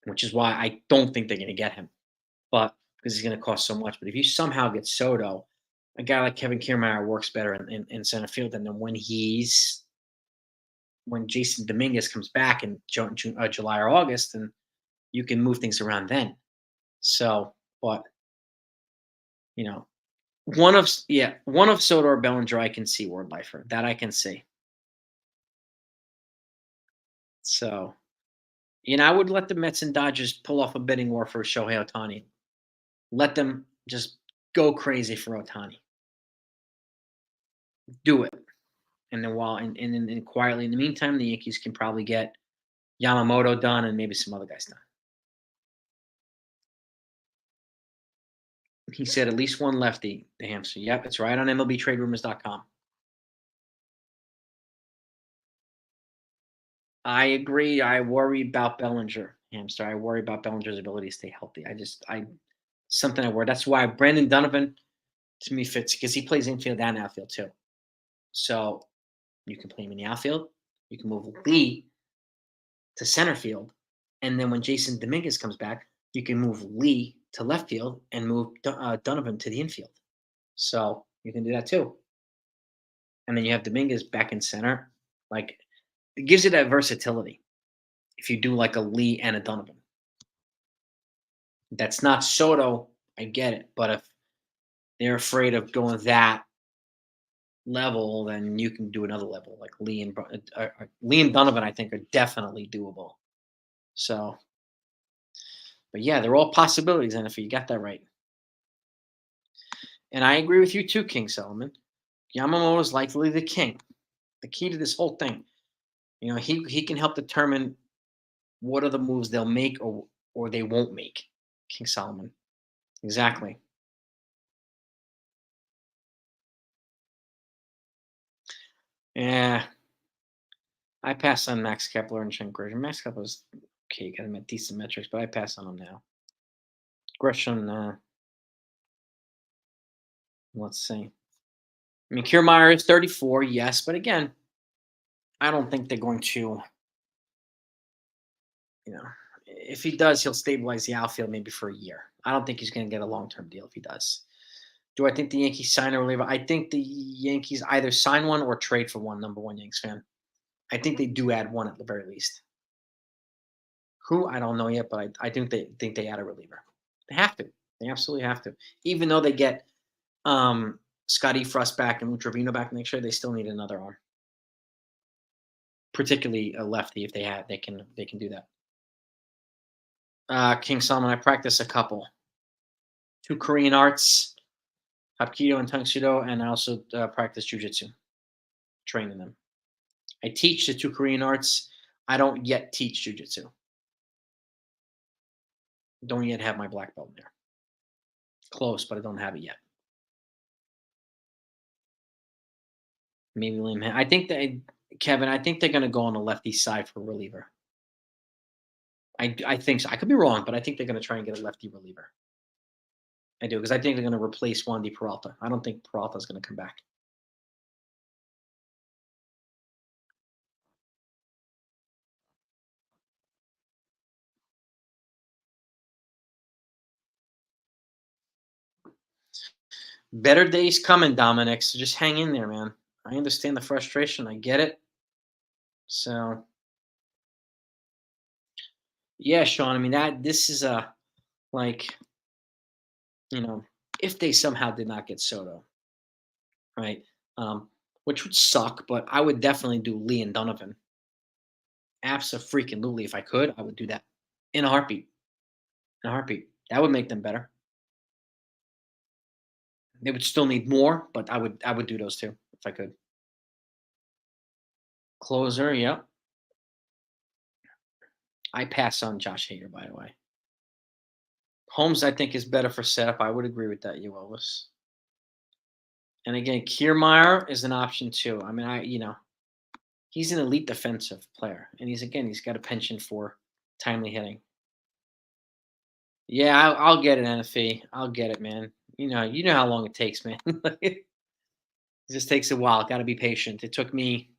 S1: Which is why I don't think they're going to get him, but because he's going to cost so much. But if you somehow get Soto, a guy like Kevin Kiermaier works better in center field than when Jason Dominguez comes back in July or August, and you can move things around then. So, but one of Soto or Bellinger I can see, Ward Lifer. That I can see. So, I would let the Mets and Dodgers pull off a bidding war for Shohei Ohtani. Let them just go crazy for Ohtani. Do it. And then and quietly in the meantime, the Yankees can probably get Yamamoto done and maybe some other guys done. He said at least one lefty, the hamster. Yep, it's right on MLBTradeRumors.com. I agree. I worry about Bellinger, hamster. I worry about Bellinger's ability to stay healthy. Something I worry. That's why Brandon Donovan to me fits because he plays infield and outfield too. So you can play him in the outfield. You can move Lee to center field, and then when Jason Dominguez comes back, you can move Lee to left field and move Donovan to the infield. So you can do that too. And then you have Dominguez back in center. Like it gives you that versatility. If you do like a Lee and a Donovan, that's not Soto. I get it, but if they're afraid of going that level, then you can do another level like Lee and Donovan. I think are definitely doable. So, but yeah, they're all possibilities, and if you got that right, and I agree with you too, King Solomon. Yamamoto is likely the king, the key to this whole thing. He can help determine what are the moves they'll make or they won't make. King Solomon, exactly. Yeah, I passed on Max Kepler and Trent Grisham. Max Kepler's okay, got him at decent metrics, but I pass on him now. Grisham, let's see. I mean, Kiermaier is 34, yes, but again, I don't think they're going to, if he does, he'll stabilize the outfield maybe for a year. I don't think he's going to get a long-term deal if he does. Do I think the Yankees sign a reliever? I think the Yankees either sign one or trade for one. Number one Yanks fan. I think they do add one at the very least. Who I don't know yet, but I think they add a reliever. They have to. They absolutely have to. Even though they get Scotty Frost back and Trevino back next year, they still need another arm, particularly a lefty. If they can do that. King Solomon, I practice a couple, two Korean arts, Hapkido and Tangsudo, and I also practice jujitsu, training them. I teach the two Korean arts. I don't yet teach jujitsu. Don't yet have my black belt there. Close, but I don't have it yet. Maybe Liam. I think Kevin. I think they're going to go on the lefty side for reliever. I think so. I could be wrong, but I think they're going to try and get a lefty reliever. I do because I think they're going to replace Wandy Peralta. I don't think Peralta is going to come back. Better days coming, Dominic. So just hang in there, man. I understand the frustration. I get it. So yeah, Sean. I mean this is a like if they somehow did not get Soto, right? Which would suck, but I would definitely do Lee and Donovan. Abso-freaking-lutely, if I could, I would do that in a heartbeat. In a heartbeat. That would make them better. They would still need more, but I would do those two if I could. Closer, yep. I pass on Josh Hader, by the way. Holmes, I think, is better for setup. I would agree with that, you Elvis. And again, Kiermaier is an option too. I mean, he's an elite defensive player, and he's got a penchant for timely hitting. Yeah, I'll get it, NFE. I'll get it, man. You know how long it takes, man. It just takes a while. Got to be patient. It took me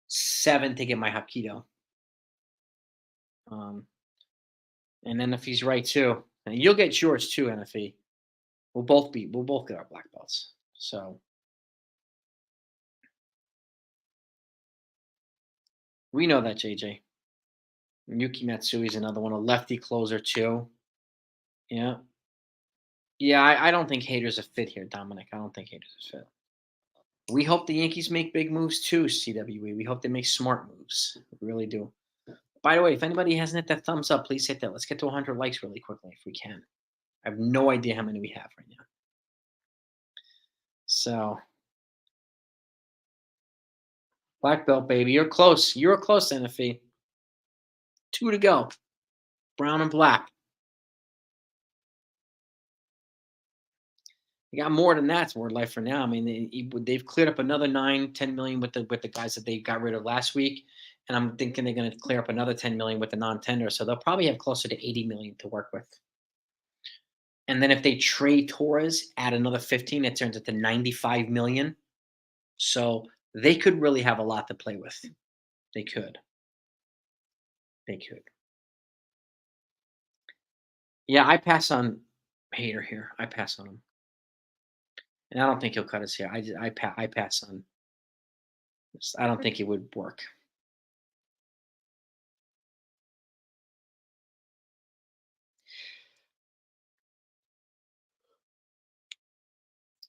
S1: 7 to get my Hapkido. And NFE's right too, and you'll get yours too, NFE. We'll both get our black belts. So we know that, JJ. Yuki Matsui is another one, a lefty closer too. Yeah. Yeah, I don't think Hader's a fit here, Dominic. I don't think Hader's a fit. We hope the Yankees make big moves too, CWE. We hope they make smart moves. We really do. By the way, if anybody hasn't hit that thumbs up, please hit that. Let's get to 100 likes really quickly if we can. I have no idea how many we have right now. So, black belt, baby. You're close. You're close, NFE. 2 to go. Brown and black. You got more than that's word life for now. I mean, they've cleared up another 9-10 million with the guys that they got rid of last week, and I'm thinking they're going to clear up another 10 million with the non-tender. So they'll probably have closer to 80 million to work with. And then if they trade Torres, add another 15, it turns into 95 million. So they could really have a lot to play with. They could. They could. Yeah, I pass on Hater here. I pass on him. And I don't think he'll cut his hair. I pass on. I don't think it would work.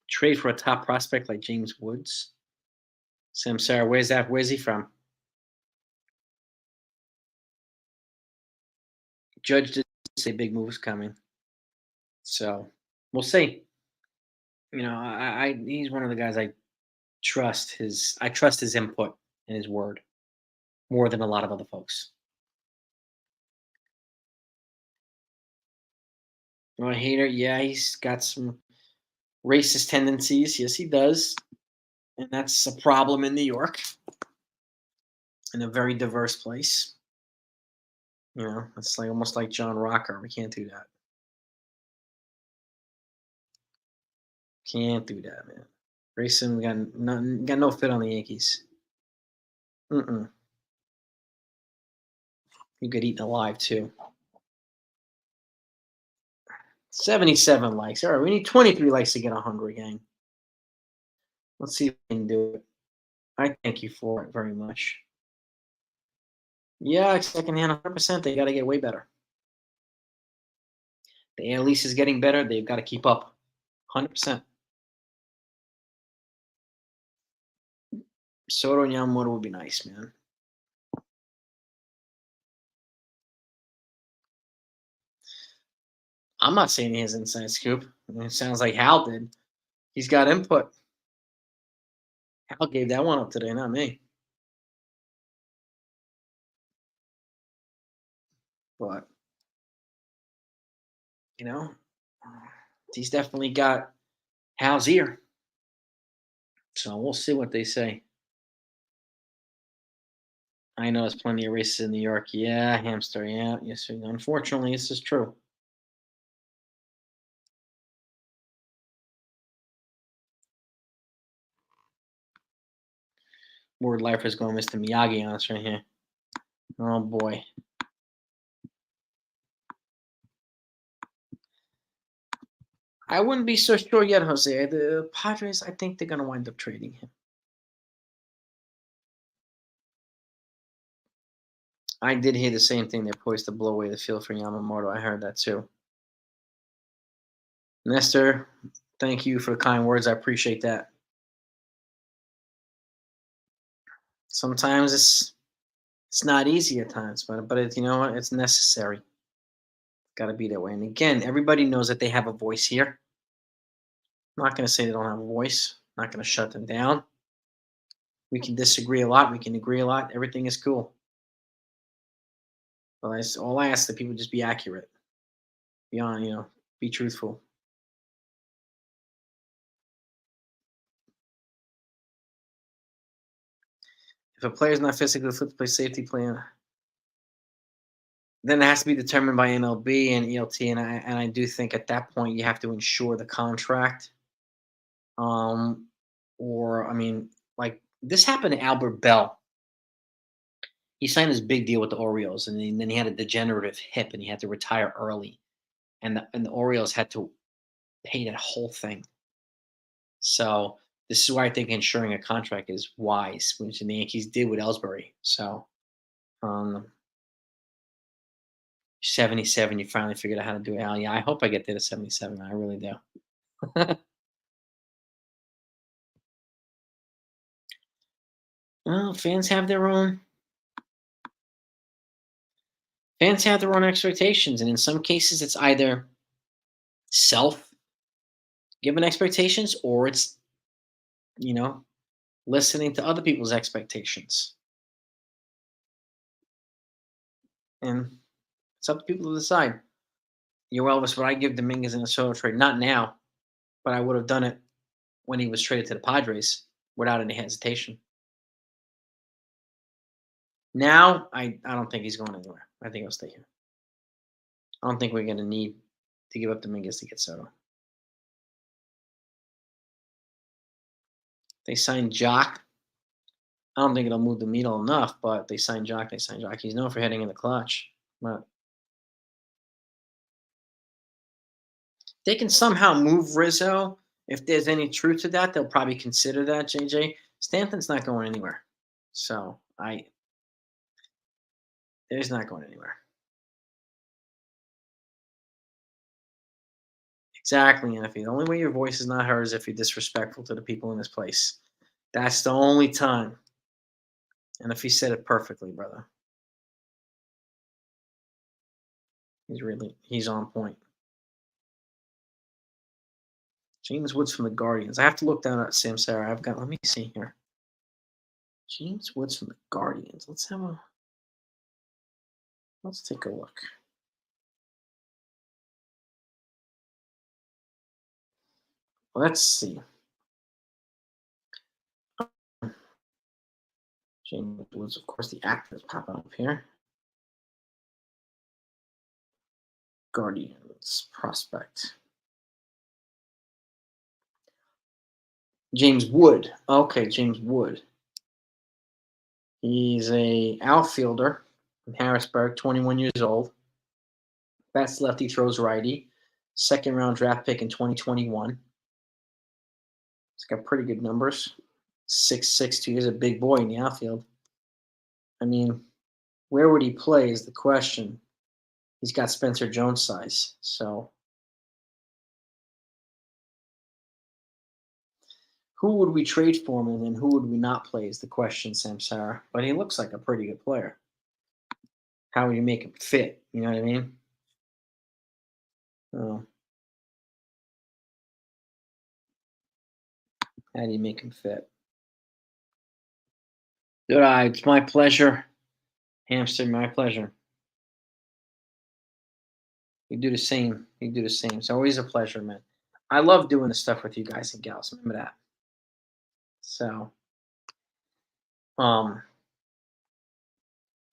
S1: Trade for a top prospect like James Woods. Sam Sarah, where's that? Where's he from? Judge did say big moves coming. So we'll see. He's one of the guys I trust his input and his word more than a lot of other folks. Well, Hater, yeah, he's got some racist tendencies. Yes, he does. And that's a problem in New York. In a very diverse place. It's like almost like John Rocker. We can't do that. Can't do that, man. Grayson, we got no fit on the Yankees. Mm-mm. You get eaten alive too. 77 likes. All right, we need 23 likes to get 100, gang. Let's see if we can do it. I thank you for it very much. Yeah, secondhand 100%. They got to get way better. The Air Lease is getting better. They've got to keep up. 100%. Soto and Yamamoto would be nice, man. I'm not saying he has inside scoop. It sounds like Hal did. He's got input. Hal gave that one up today, not me. But, you know, he's definitely got Hal's ear. So we'll see what they say. I know there's plenty of races in New York. Yeah, hamster. Yeah, yes. Unfortunately, this is true. Word life is going Mr. Miyagi on us right here. Oh boy. I wouldn't be so sure yet, Jose. The Padres, I think they're going to wind up trading him. I did hear the same thing. They're poised to blow away the field for Yamamoto. I heard that too. Nestor, thank you for the kind words. I appreciate that. Sometimes it's not easy at times, but it, you know what? It's necessary. Got to be that way. And again, everybody knows that they have a voice here. I'm not going to say they don't have a voice. I'm not going to shut them down. We can disagree a lot. We can agree a lot. Everything is cool. But all I ask that people just be accurate. Be on, be truthful. If a player is not physically fit to play safety plan, then it has to be determined by MLB and ELT. And I do think at that point you have to ensure the contract. Or I mean, like this happened to Albert Bell. He signed this big deal with the Orioles, and then he had a degenerative hip, and he had to retire early. And the Orioles had to pay that whole thing. So this is why I think ensuring a contract is wise, which the Yankees did with Ellsbury. So, 77, you finally figured out how to do it, Al. Yeah, I hope I get there to 77. I really do. Well, fans have their own expectations, and in some cases, it's either self given expectations or it's you know listening to other people's expectations, and it's up to people to decide. Yo, Elvis, would I give Dominguez in a solo trade? Not now, but I would have done it when he was traded to the Padres without any hesitation. Now, I don't think he's going anywhere. I think he'll stay here. I don't think we're going to need to give up Dominguez to get Soto. They signed Jock. I don't think it'll move the needle enough, but they signed Jock. They signed Jock. He's known for hitting in the clutch. But they can somehow move Rizzo. If there's any truth to that, they'll probably consider that, JJ. Stanton's not going anywhere. So there's not going anywhere. Exactly, and the only way your voice is not heard is if you're disrespectful to the people in this place. That's the only time. And if he said it perfectly, brother. He's on point. James Woods from the Guardians. I have to look down at Sam Sarah. Let me see here. James Woods from the Guardians. Let's take a look. Let's see. James Woods, of course, the actor is popping up here. Guardians prospect. James Wood. Okay, James Wood. He's a outfielder. from Harrisburg, 21 years old. Bats lefty, throws righty. Second round draft pick in 2021. He's got pretty good numbers. 6'6", 2 years, a big boy in the outfield. I mean, where would he play is the question. He's got Spencer Jones size. So who would we trade for him and then who would we not play is the question, Samsara. But he looks like a pretty good player. How would you make him fit? You know what I mean? Oh, how do you make him fit? Good eye. It's my pleasure. Hamster, my pleasure. You do the same. You do the same. It's always a pleasure, man. I love doing this stuff with you guys and gals. Remember that. So, um,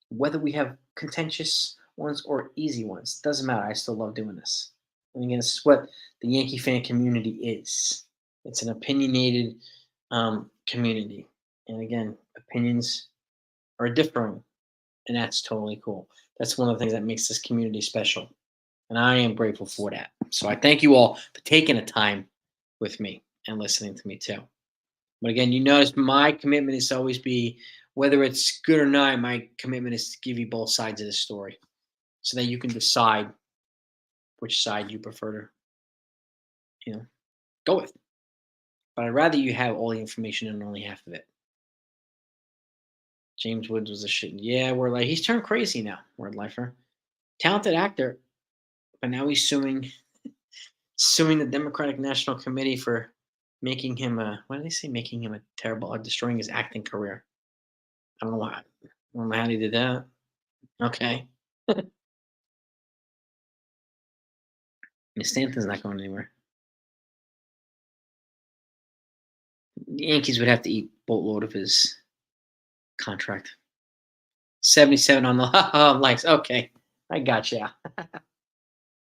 S1: whether we have contentious ones or easy ones, doesn't matter. I still love doing this. And again, this is what the Yankee fan community is. It's an opinionated community. And again, opinions are differing, and that's totally cool. That's one of the things that makes this community special. And I am grateful for that. So I thank you all for taking the time with me and listening to me too. But again, you notice my commitment is to always be, whether it's good or not, my commitment is to give you both sides of the story so that you can decide which side you prefer to, go with. But I'd rather you have all the information and only half of it. James Woods was a shit. Yeah, we're like, he's turned crazy now, word lifer. Talented actor, but now he's suing the Democratic National Committee for making him what did they say? Making him a terrible, or destroying his acting career. I don't know why. I don't know how he did that. Okay. Miss Stanton's not going anywhere. The Yankees would have to eat boatload of his contract. 77 on the likes. Okay. I gotcha.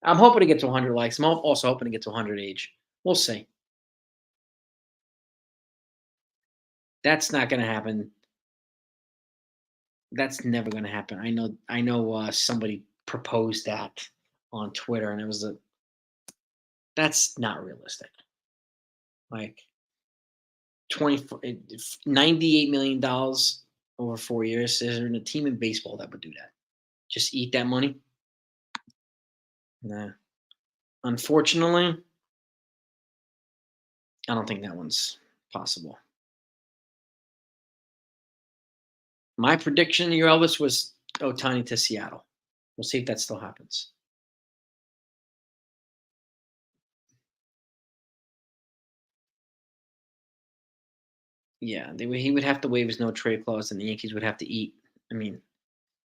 S1: I'm hoping to get to 100 likes. I'm also hoping to get to 100 age. We'll see. That's not going to happen. That's never going to happen. I know somebody proposed that on Twitter and that's not realistic. Like 98 million dollars over 4 years. There's a team in baseball that would do that. Just eat that money. Nah. Unfortunately, I don't think that one's possible. My prediction, your Elvis, was Otani to Seattle. We'll see if that still happens. Yeah, he would have to waive his no trade clause, and the Yankees would have to eat. I mean,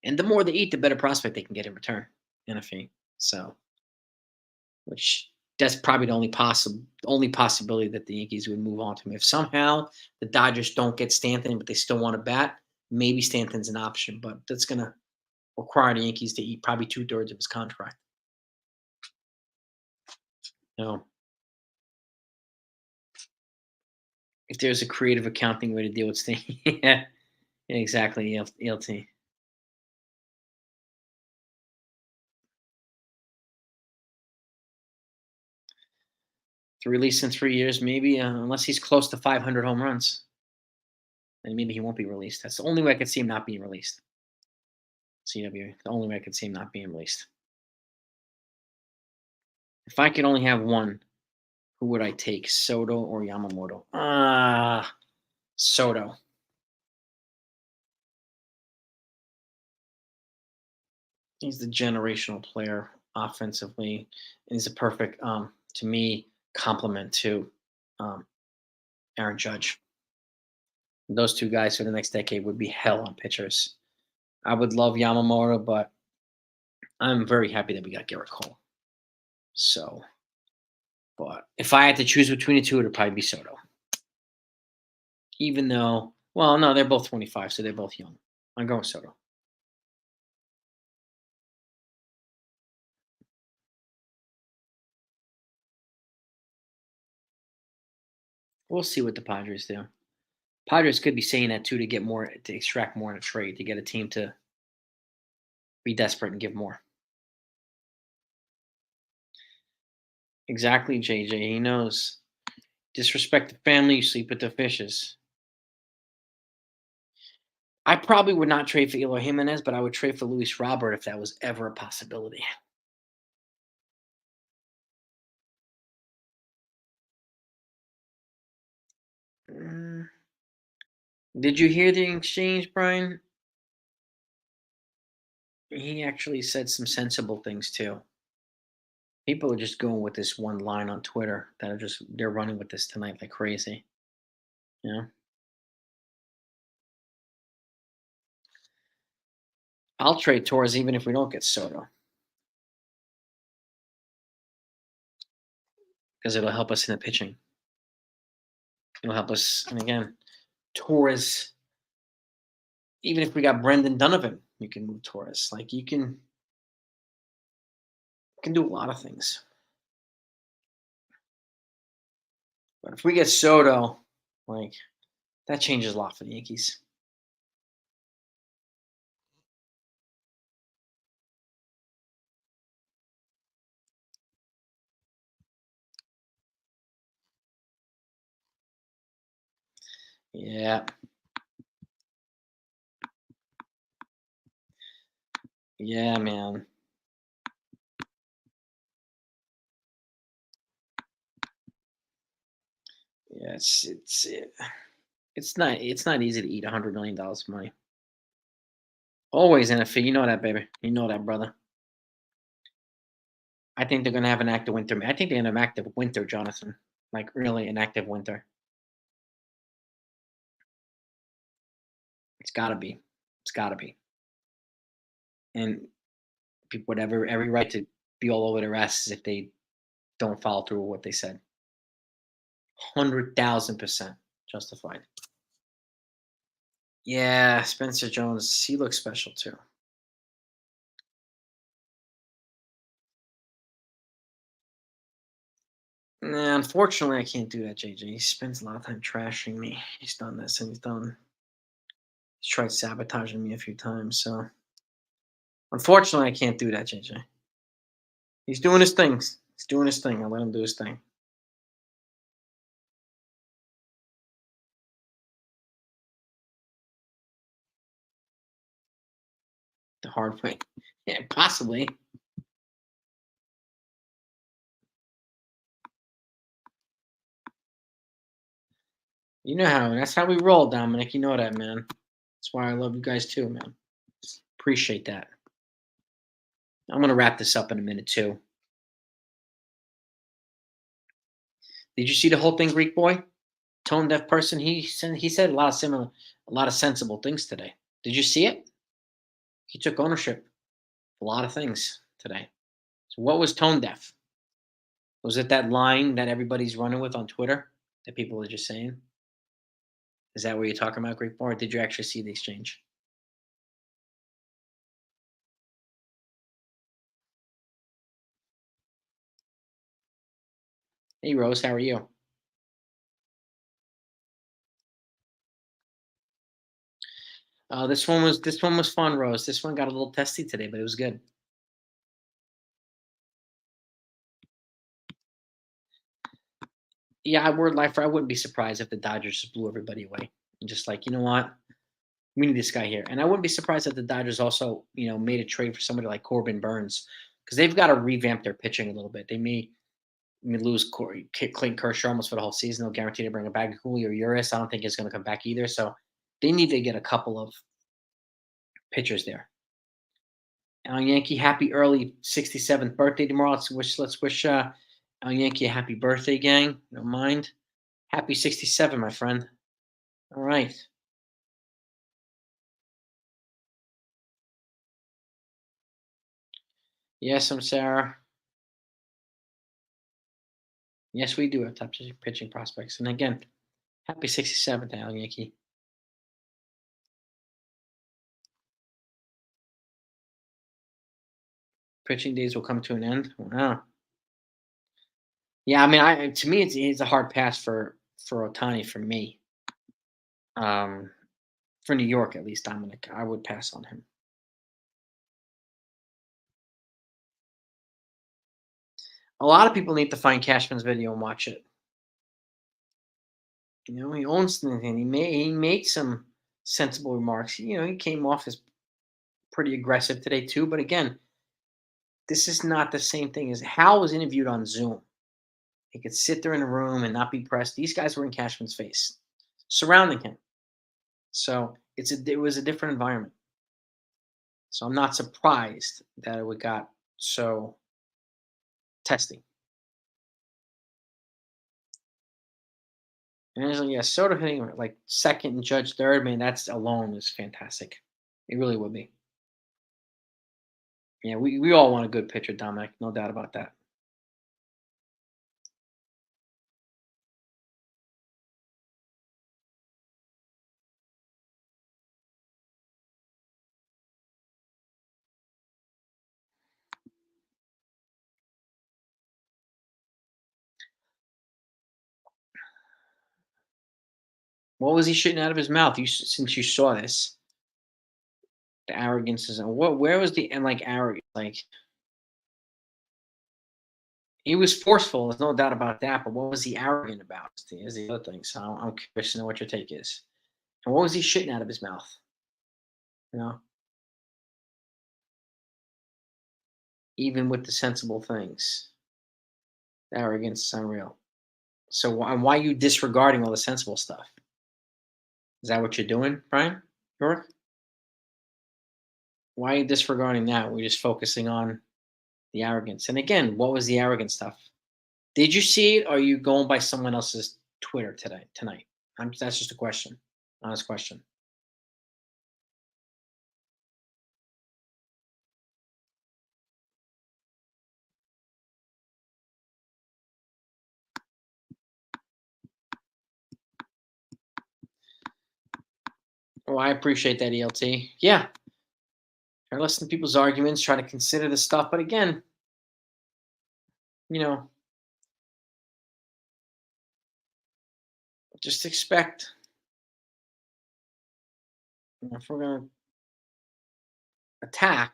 S1: and the more they eat, the better prospect they can get in return and a fee. So, which that's probably the only possibility that the Yankees would move on to him. If somehow the Dodgers don't get Stanton, but they still want to bat, maybe Stanton's an option. But that's gonna require the Yankees to eat probably 2/3 of his contract. No. If there's a creative accounting way to deal with Stanton, yeah, exactly. ELT. To release in 3 years, maybe, unless he's close to 500 home runs, then maybe he won't be released. That's the only way I could see him not being released. CW, the only way I could see him not being released. If I could only have one, who would I take, Soto or Yamamoto? Soto. He's the generational player offensively, and he's a perfect, to me, complement to um, Aaron Judge. Those two guys for the next decade would be hell on pitchers. I would love Yamamoto, but I'm very happy that we got Garrett Cole. So, but if I had to choose between the two, it would probably be Soto. Even though, well, no, they're both 25, so they're both young. I'm going Soto. We'll see what the Padres do. Padres could be saying that too to get more, to extract more in a trade, to get a team to Be desperate and give more. Exactly, JJ. He knows. Disrespect the family, you sleep with the fishes. I probably would not trade for Eloy Jimenez, but I would trade for Luis Robert if that was ever a possibility. Mm, did you hear the exchange, Brian? He actually said some sensible things too. People are just going with this one line on Twitter that are just they're running with this tonight like crazy. You know, I'll trade Torres even if we don't get Soto because it'll help us in the pitching. It'll help us, and again, Torres. Even if we got Brendan Donovan, you can move Torres. Like you can do a lot of things. But if we get Soto, like that changes a lot for the Yankees. Yeah, yeah, man. Yeah, it's not easy to eat $100 million of money. Always in a fee. You know that, baby. You know that, brother. I think they're gonna have an active winter. I think they're gonna have an active winter, Jonathan. Like really an active winter. It's gotta be. It's gotta be. And people would have every right to be all over their asses if they don't follow through with what they said. 100,000% justified. Yeah, Spencer Jones, he looks special too. Nah, unfortunately, I can't do that, JJ. He spends a lot of time trashing me. He's done this and he's tried sabotaging me a few times. So unfortunately, I can't do that, JJ. He's doing his things. He's doing his thing. I'll let him do his thing. The hard way. Yeah, possibly. You know how that's how we roll, Dominic. You know that, man. That's why I love you guys too, man. Appreciate that. I'm gonna wrap this up in a minute too. Did you see the whole thing, Greek boy? Tone deaf person. He said a lot of sensible things today. Did you see it? He took ownership of a lot of things today. So what was tone deaf? Was it that line that everybody's running with on Twitter that people are just saying? Is that what you're talking about, Greek boy? Or did you actually see the exchange? Hey Rose, how are you? This one was fun, Rose. This one got a little testy today, but it was good. Yeah, word lifer. I wouldn't be surprised if the Dodgers just blew everybody away and just like, you know what, we need this guy here. And I wouldn't be surprised if the Dodgers also, made a trade for somebody like Corbin Burns because they've got to revamp their pitching a little bit. They may lose Clayton Kershaw almost for the whole season. They'll guarantee to bring him back. Julio Urias, I don't think he's going to come back either. So they need to get a couple of pitchers there. Yankee, happy early 67th birthday tomorrow. Let's wish Yankee a happy birthday, gang. Don't mind. Happy 67, my friend. All right. Yes, I'm Sarah. Yes, we do have top pitching prospects. And again, happy 67th, Al Yankee. Pitching days will come to an end. Wow. Yeah, I mean, to me, it's a hard pass for Otani for me. Um, for New York, at least, Dominic, I would pass on him. A lot of people need to find Cashman's video and watch it. He owns the thing. He made some sensible remarks. He came off as pretty aggressive today too. But again, this is not the same thing as Hal was interviewed on Zoom. He could sit there in a room and not be pressed. These guys were in Cashman's face, surrounding him. So it was a different environment. So I'm not surprised that it got so testy. And yeah, sort of hitting like second and Judge third, man, that's alone is fantastic. It really would be. Yeah, we all want a good pitcher, Dominic. No doubt about that. What was he shitting out of his mouth? Since you saw this, the arrogance is what? Where was the and like arrogant? Like he was forceful. There's no doubt about that. But what was he arrogant about? Is the other thing. So I'm curious to know what your take is. And what was he shitting out of his mouth? You know, even with the sensible things, the arrogance is unreal. So why are you disregarding all the sensible stuff? Is that what you're doing, Brian? York? Why are you disregarding that? We're just focusing on the arrogance. And again, what was the arrogant stuff? Did you see it? Or are you going by someone else's Twitter tonight? That's just a question. Honest question. Oh, I appreciate that, ELT. Yeah. Try to listen to people's arguments, try to consider the stuff. But again, you know, just expect if we're gonna attack,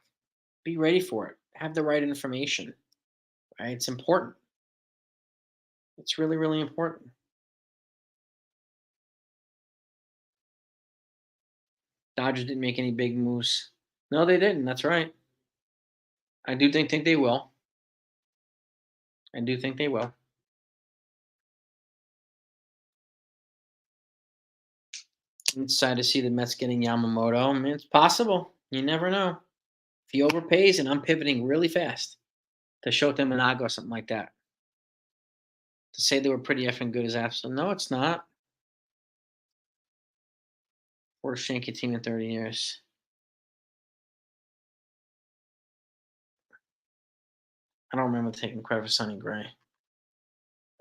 S1: be ready for it. Have the right information. Right? It's important. It's really, really important. Dodgers didn't make any big moves. No, they didn't. That's right. I do think they will. I do think they will. I'm excited to see the Mets getting Yamamoto. I mean, it's possible. You never know. If he overpays, and I'm pivoting really fast to Shota Minaga or something like that. To say they were pretty effing good is absolute. No, it's not. Worst Yankee team in 30 years. I don't remember taking credit for Sonny Gray.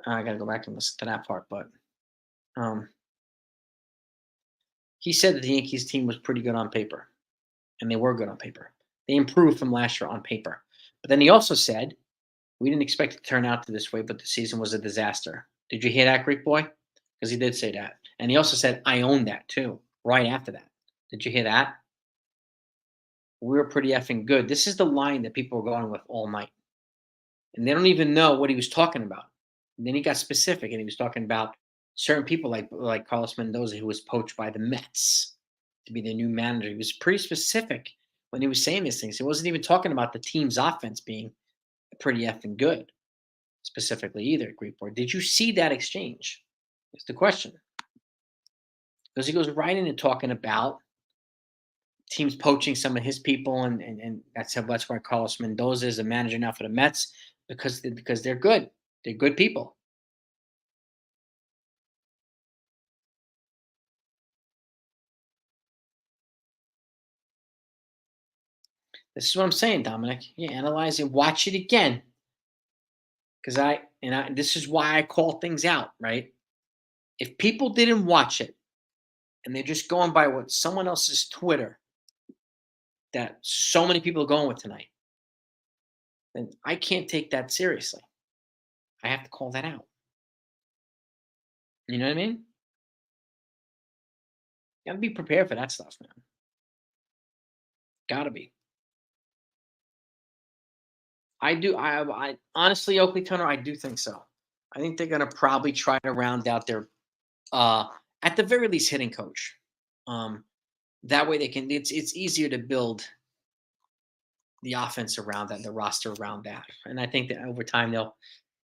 S1: I got to go back and listen to that part, but um, he said that the Yankees team was pretty good on paper, and they were good on paper. They improved from last year on paper. But then he also said, we didn't expect it to turn out to this way, but the season was a disaster. Did you hear that, Greek boy? Because he did say that. And he also said, I own that too, right after that. Did you hear that? We were pretty effing good. This is the line that people were going with all night. And they don't even know what he was talking about. And then he got specific and he was talking about certain people like Carlos Mendoza, who was poached by the Mets to be their new manager. He was pretty specific when he was saying these things. He wasn't even talking about the team's offense being pretty effing good specifically either, Greek board. Did you see that exchange? Is the question. Because he goes right into talking about teams poaching some of his people, and that's why Carlos Mendoza is a manager now for the Mets because they're good. They're good people. This is what I'm saying, Dominic. Yeah, analyze it, watch it again. Because this is why I call things out, right? If people didn't watch it and they're just going by what someone else's Twitter that so many people are going with tonight, then I can't take that seriously. I have to call that out. You know what I mean? You gotta be prepared for that stuff, man. Gotta be. I do. I honestly, Oakley Turner, I do think so. I think they're gonna probably try to round out their, uh, at the very least, hitting coach. Um, that way they can. It's easier to build the offense around that, the roster around that, and I think that over time they'll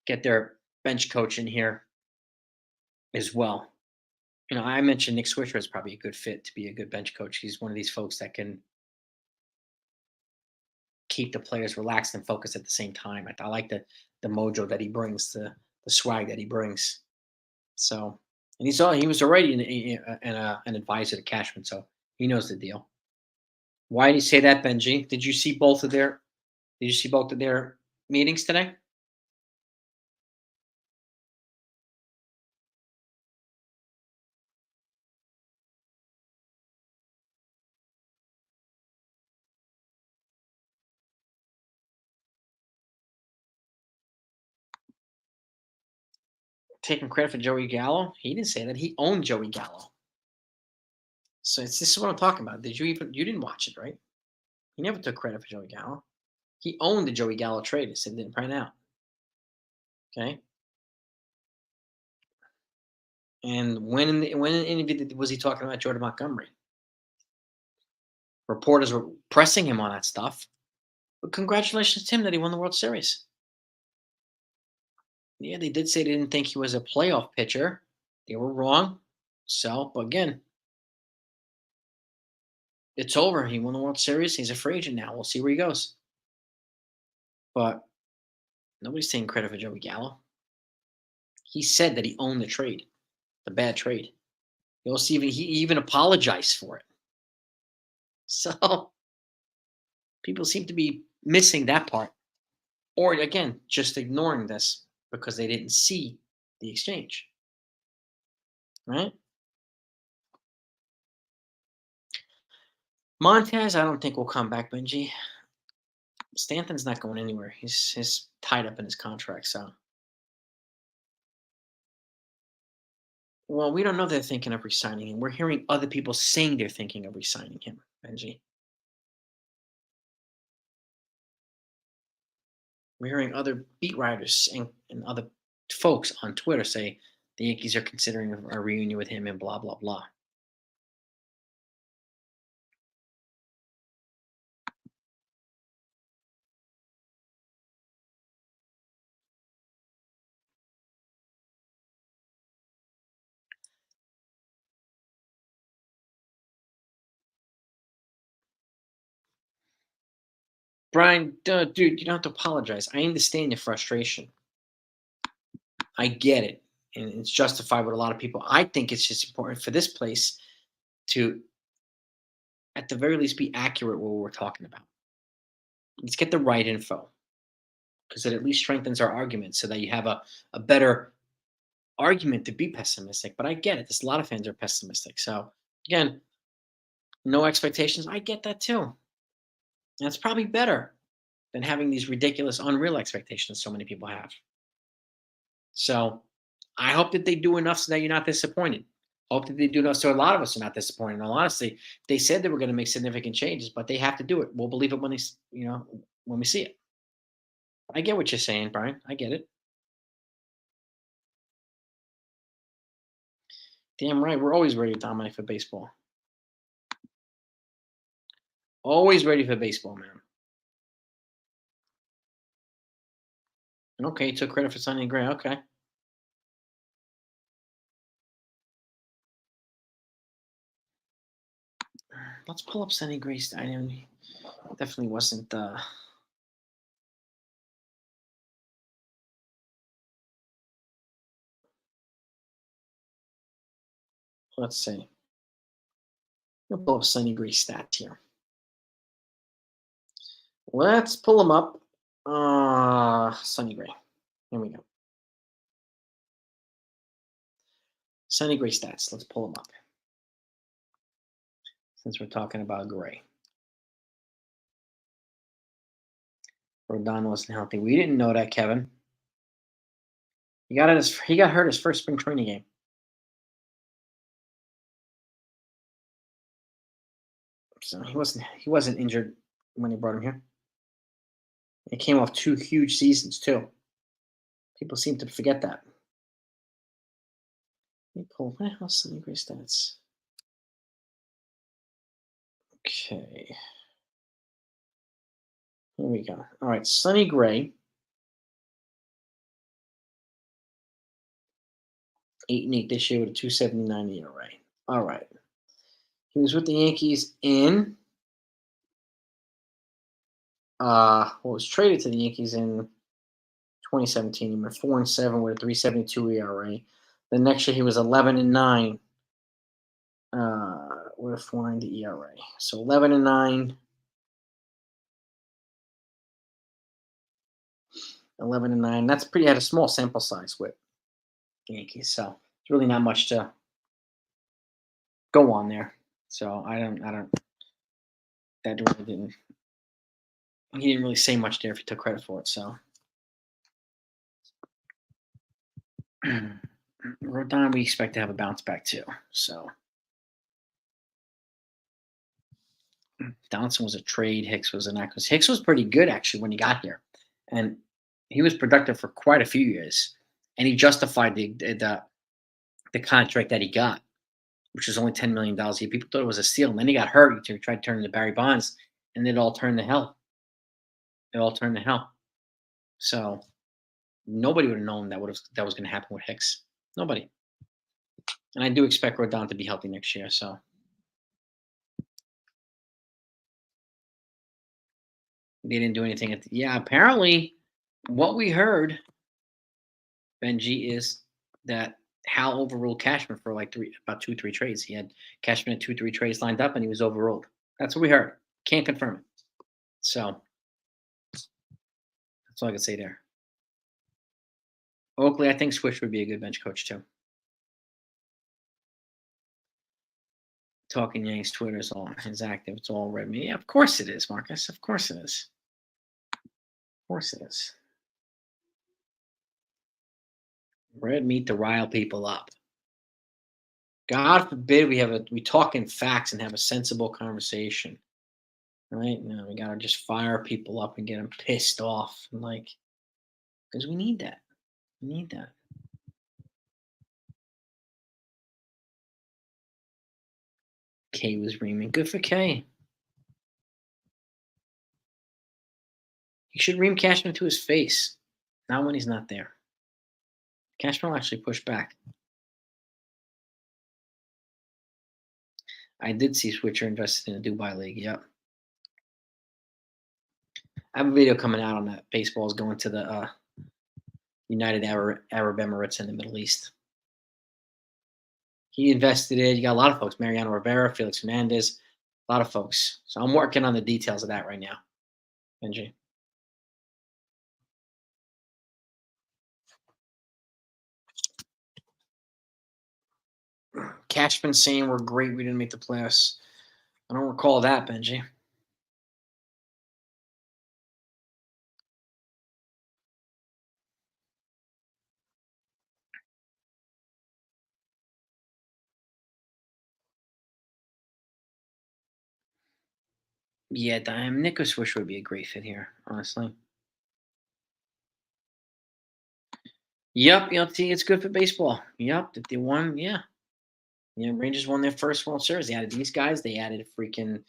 S1: get their bench coach in here as well. I mentioned Nick Swisher is probably a good fit to be a good bench coach. He's one of these folks that can keep the players relaxed and focused at the same time. I like the mojo that he brings, the swag that he brings. So, and he was already an advisor to Cashman, so he knows the deal. Why do you say that, Benji? Did you see both of their meetings today? Taking credit for Joey Gallo? He didn't say that. He owned Joey Gallo. So this is what I'm talking about. You didn't watch it, right? He never took credit for Joey Gallo. He owned the Joey Gallo trade. It said it didn't print out. Okay. And when in the interview was he talking about Jordan Montgomery? Reporters were pressing him on that stuff. But congratulations to him that he won the World Series. Yeah, they did say they didn't think he was a playoff pitcher. They were wrong. So, but again, it's over. He won the World Series. He's a free agent now. We'll see where he goes. But nobody's taking credit for Joey Gallo. He said that he owned the trade, the bad trade. You'll see he even apologized for it. So people seem to be missing that part. Or again, just ignoring this because they didn't see the exchange. Right? Montez, I don't think will come back, Benji. Stanton's not going anywhere. He's tied up in his contract. So, well, we don't know they're thinking of resigning him. We're hearing other people saying they're thinking of resigning him, Benji. We're hearing other beat writers and other folks on Twitter say the Yankees are considering a reunion with him and blah blah blah. Brian, dude, you don't have to apologize. I understand your frustration. I get it, and it's justified with a lot of people. I think it's just important for this place to, at the very least, be accurate with what we're talking about. Let's get the right info because it at least strengthens our argument so that you have a better argument to be pessimistic. But I get it. There's a lot of fans are pessimistic. So again, no expectations. I get that too. That's probably better than having these ridiculous, unreal expectations so many people have. So I hope that they do enough so that you're not disappointed. Hope that they do enough so a lot of us are not disappointed. In all honesty, they said they were going to make significant changes, but they have to do it. We'll believe it when when we see it. I get what you're saying, Brian. I get it. Damn right. We're always ready to dominate for baseball. Always ready for baseball, man. Okay, took credit for Sonny Gray. Okay. Let's pull up Sonny Gray's. I mean, definitely wasn't. Let's see. We'll pull up Sonny Gray's stats here. Let's pull them up. Sonny Gray. Here we go. Sonny Gray stats. Let's pull them up. Since we're talking about Gray. Rodon wasn't healthy. We didn't know that, Kevin. He got hurt his first spring training game. So he wasn't injured when they brought him here. It came off 2 huge seasons too. People seem to forget that. Let me pull my house Sonny Gray stats. Okay. Here we go. All right, Sonny Gray, 8-8 this year with a 2.79 ERA. All right. He was with the Yankees in was traded to the Yankees in 2017. He went 4-7 with a 3.72 ERA. The next year he was 11-9 with a 4.90 ERA. So 11-9, 11-9. That's pretty. Had a small sample size with the Yankees, so it's really not much to go on there. So I don't. That really didn't. He didn't really say much there if he took credit for it. So Rodon, we expect to have a bounce back too. So Donaldson was a trade. Hicks was an acquisition. Hicks was pretty good actually when he got here, and he was productive for quite a few years, and he justified the contract that he got, which was only $10 million a year. People thought it was a steal, and then he got hurt. He tried to turn into Barry Bonds, and it all turned to hell. It all turned to hell. So nobody would have known that was going to happen with Hicks. Nobody. And I do expect Rodon to be healthy next year. So they didn't do anything. Yeah, apparently, what we heard, Benji, is that Hal overruled Cashman for like about 2-3 trades. He had Cashman at 2-3 trades lined up, and he was overruled. That's what we heard. Can't confirm it. So that's all I can say there. Oakley, I think Swish would be a good bench coach too. Talking Yanks Twitter is active. It's all red meat. Yeah, of course it is, Marcus. Of course it is. Of course it is. Red meat to rile people up. God forbid we talk in facts and have a sensible conversation. Right? No, we gotta just fire people up and get them pissed off. Because we need that. We need that. Kay was reaming. Good for Kay. He should ream Cashman to his face. Not when he's not there. Cashman will actually push back. I did see Switcher invested in a Dubai League. Yep. I have a video coming out on that. Baseball is going to the United Arab Emirates in the Middle East. He invested it. You got a lot of folks. Mariano Rivera, Felix Hernandez, a lot of folks. So I'm working on the details of that right now. Benji. Cashman saying we're great. We didn't make the playoffs. I don't recall that, Benji. Yeah, Nico Swisher would be a great fit here, honestly. Yep, it's good for baseball. Yep, that they won. Yeah. Rangers won their first World Series. They added these guys. They added freaking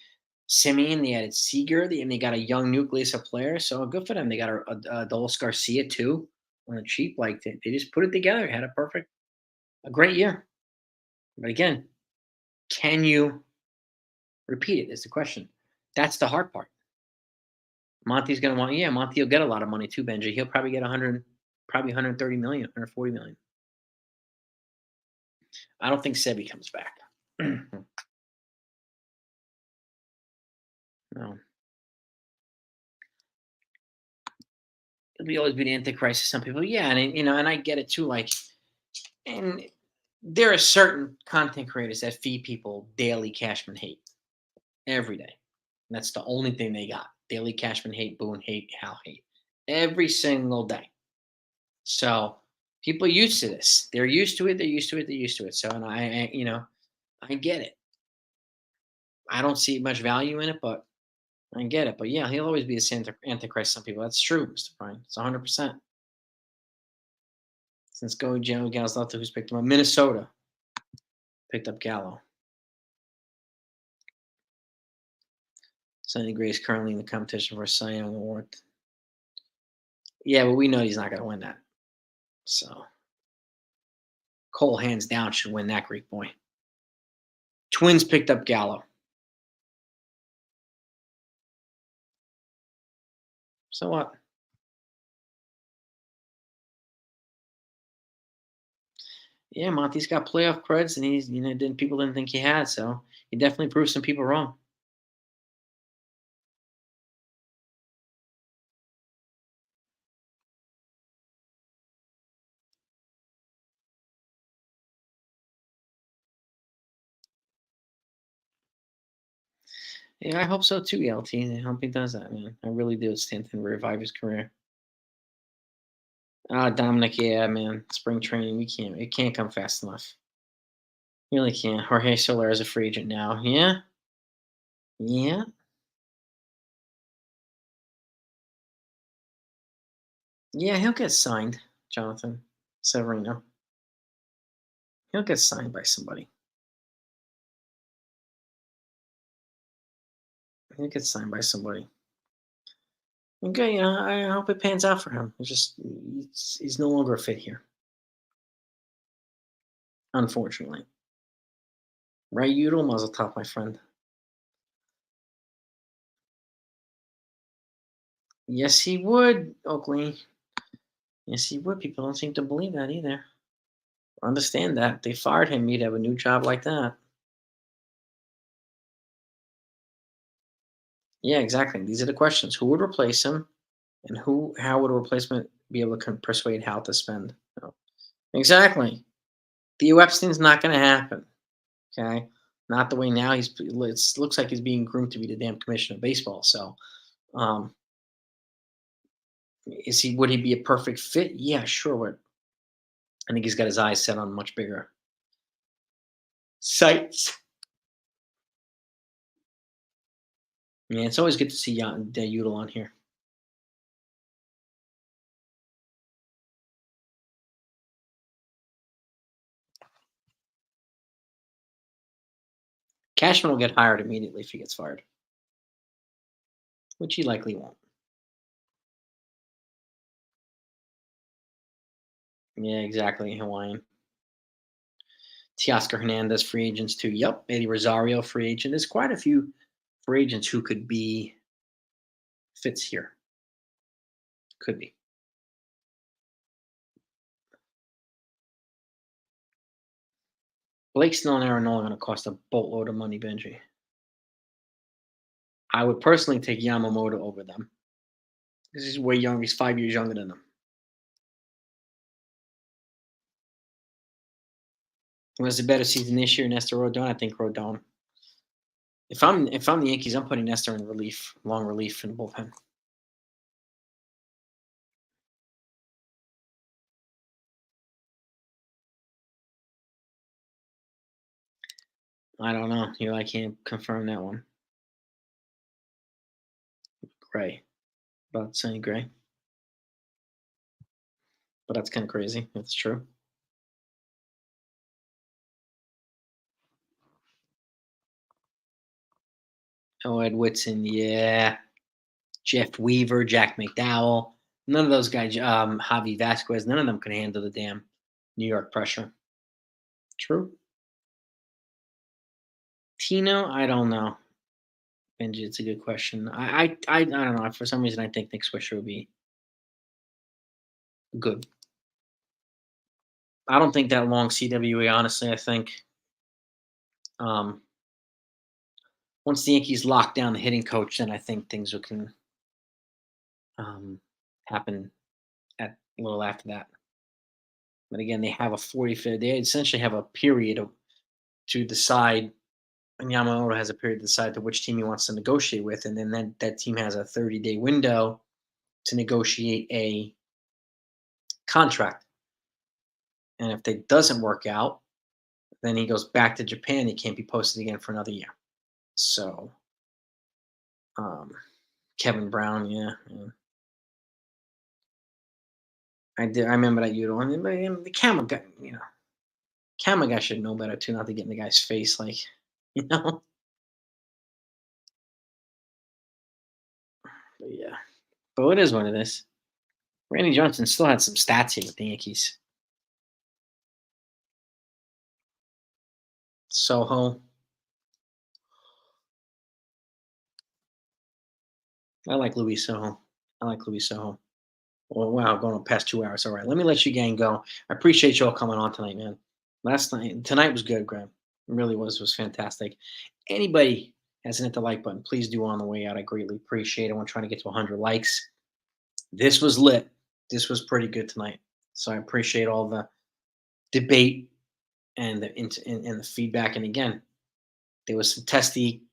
S1: Simeon. They added Seager. And they got a young nucleus of players. So good for them. They got a Adolis Garcia too on the cheap. Like they just put it together. Had a great year. But again, can you repeat it? Is the question. That's the hard part. Monty's gonna want. Yeah, Monty will get a lot of money too, Benji. He'll probably get 130 million, 140 million. I don't think Sebi comes back. No. It'll always be the antichrist to some people. Yeah, and I get it too. And there are certain content creators that feed people daily Cashman hate every day. And that's the only thing they got. Daily Cashman hate, Boone hate, Hal hate. Every single day. So people are used to this. They're used to it. They're used to it. They're used to it. So, and I get it. I don't see much value in it, but I get it, but yeah, he'll always be a Santa antichrist. Some people. That's true, Mr. Bryan. It's 100%. Since Go Joe Gallo's left, who's picked him up? Minnesota picked up Gallo. Sonny Gray is currently in the competition for a Cy Young Award. Yeah, but we know he's not going to win that. So Cole, hands down, should win that Greek boy. Twins picked up Gallo. So what? Yeah, Monty's got playoff creds, and he's didn't people didn't think he had, so he definitely proved some people wrong. Yeah, I hope so too, LT. I hope he does that, man. I really do. Stand to revive his career. Ah, Dominic, yeah, man. Spring training, we can't. It can't come fast enough. Really can't. Jorge Soler is a free agent now. Yeah, yeah, yeah. He'll get signed, Jonathan Severino. He'll get signed by somebody. He'll get signed by somebody. Okay, I hope it pans out for him. It's just he's no longer a fit here, unfortunately. Right, Udall, Mazel tov, my friend. Yes, he would, Oakley. Yes, he would. People don't seem to believe that either. Understand that. They fired him. He'd have a new job like that. Yeah, exactly. These are the questions. Who would replace him? And how would a replacement be able to persuade Hal to spend? No. Exactly. Theo Epstein's not going to happen. Okay. Not the way now it looks like he's being groomed to be the damn commissioner of baseball. So, um, would he be a perfect fit? Yeah, sure would. I think he's got his eyes set on much bigger sights. Yeah, it's always good to see Udall on here. Cashman will get hired immediately if he gets fired, which he likely won't. Yeah, exactly. Hawaiian. Teoscar Hernandez, free agents too. Yep. Eddie Rosario, free agent. There's quite a few free agents who could be fits here. Could be. Blake Snell and Aaron Nola are going to cost a boatload of money, Benji. I would personally take Yamamoto over them. This is way young. He's 5 years younger than them. Who has a better season this year, Nestor Rodon? I think Rodon. If I'm the Yankees, I'm putting Nestor in relief, long relief in the bullpen. I don't know. I can't confirm that one. Gray. About Sonny Gray. But that's kind of crazy. That's true. Oh, Ed Whitson. Yeah. Jeff Weaver, Jack McDowell. None of those guys, Javi Vasquez, none of them can handle the damn New York pressure. True. Tino, I don't know. Benji, it's a good question. I don't know. For some reason, I think Nick Swisher would be good. I don't think that long CWA. Honestly, I think um, once the Yankees lock down the hitting coach, then I think things can um, happen at a little after that. But again, they have a 45. They essentially have a period to decide, and Yamamoto has a period to decide to which team he wants to negotiate with, and then that team has a 30-day window to negotiate a contract. And if it doesn't work out, then he goes back to Japan. He can't be posted again for another year. So Um, Kevin Brown, yeah, yeah. I did. I remember that Udo, and the camera guy, camera guy should know better too, not to get in the guy's face, like, you know. But yeah, but it is what it is. Randy Johnson still had some stats here with the Yankees. Soho, I like Louis Soho. I like Louis Soho. Well, wow, going on past 2 hours. All right, let me let you gang go. I appreciate you all coming on tonight, man. Tonight was good, Graham. It really was fantastic. Anybody hasn't hit the like button, please do on the way out. I greatly appreciate it. We're trying to get to 100 likes. This was lit. This was pretty good tonight. So I appreciate all the debate and and the feedback. And again, there was some testy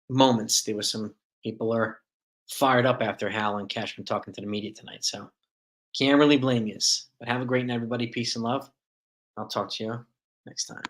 S1: moments. There was some people are fired up after Hal and Cashman talking to the media tonight. So can't really blame you. But have a great night, everybody. Peace and love. I'll talk to you next time.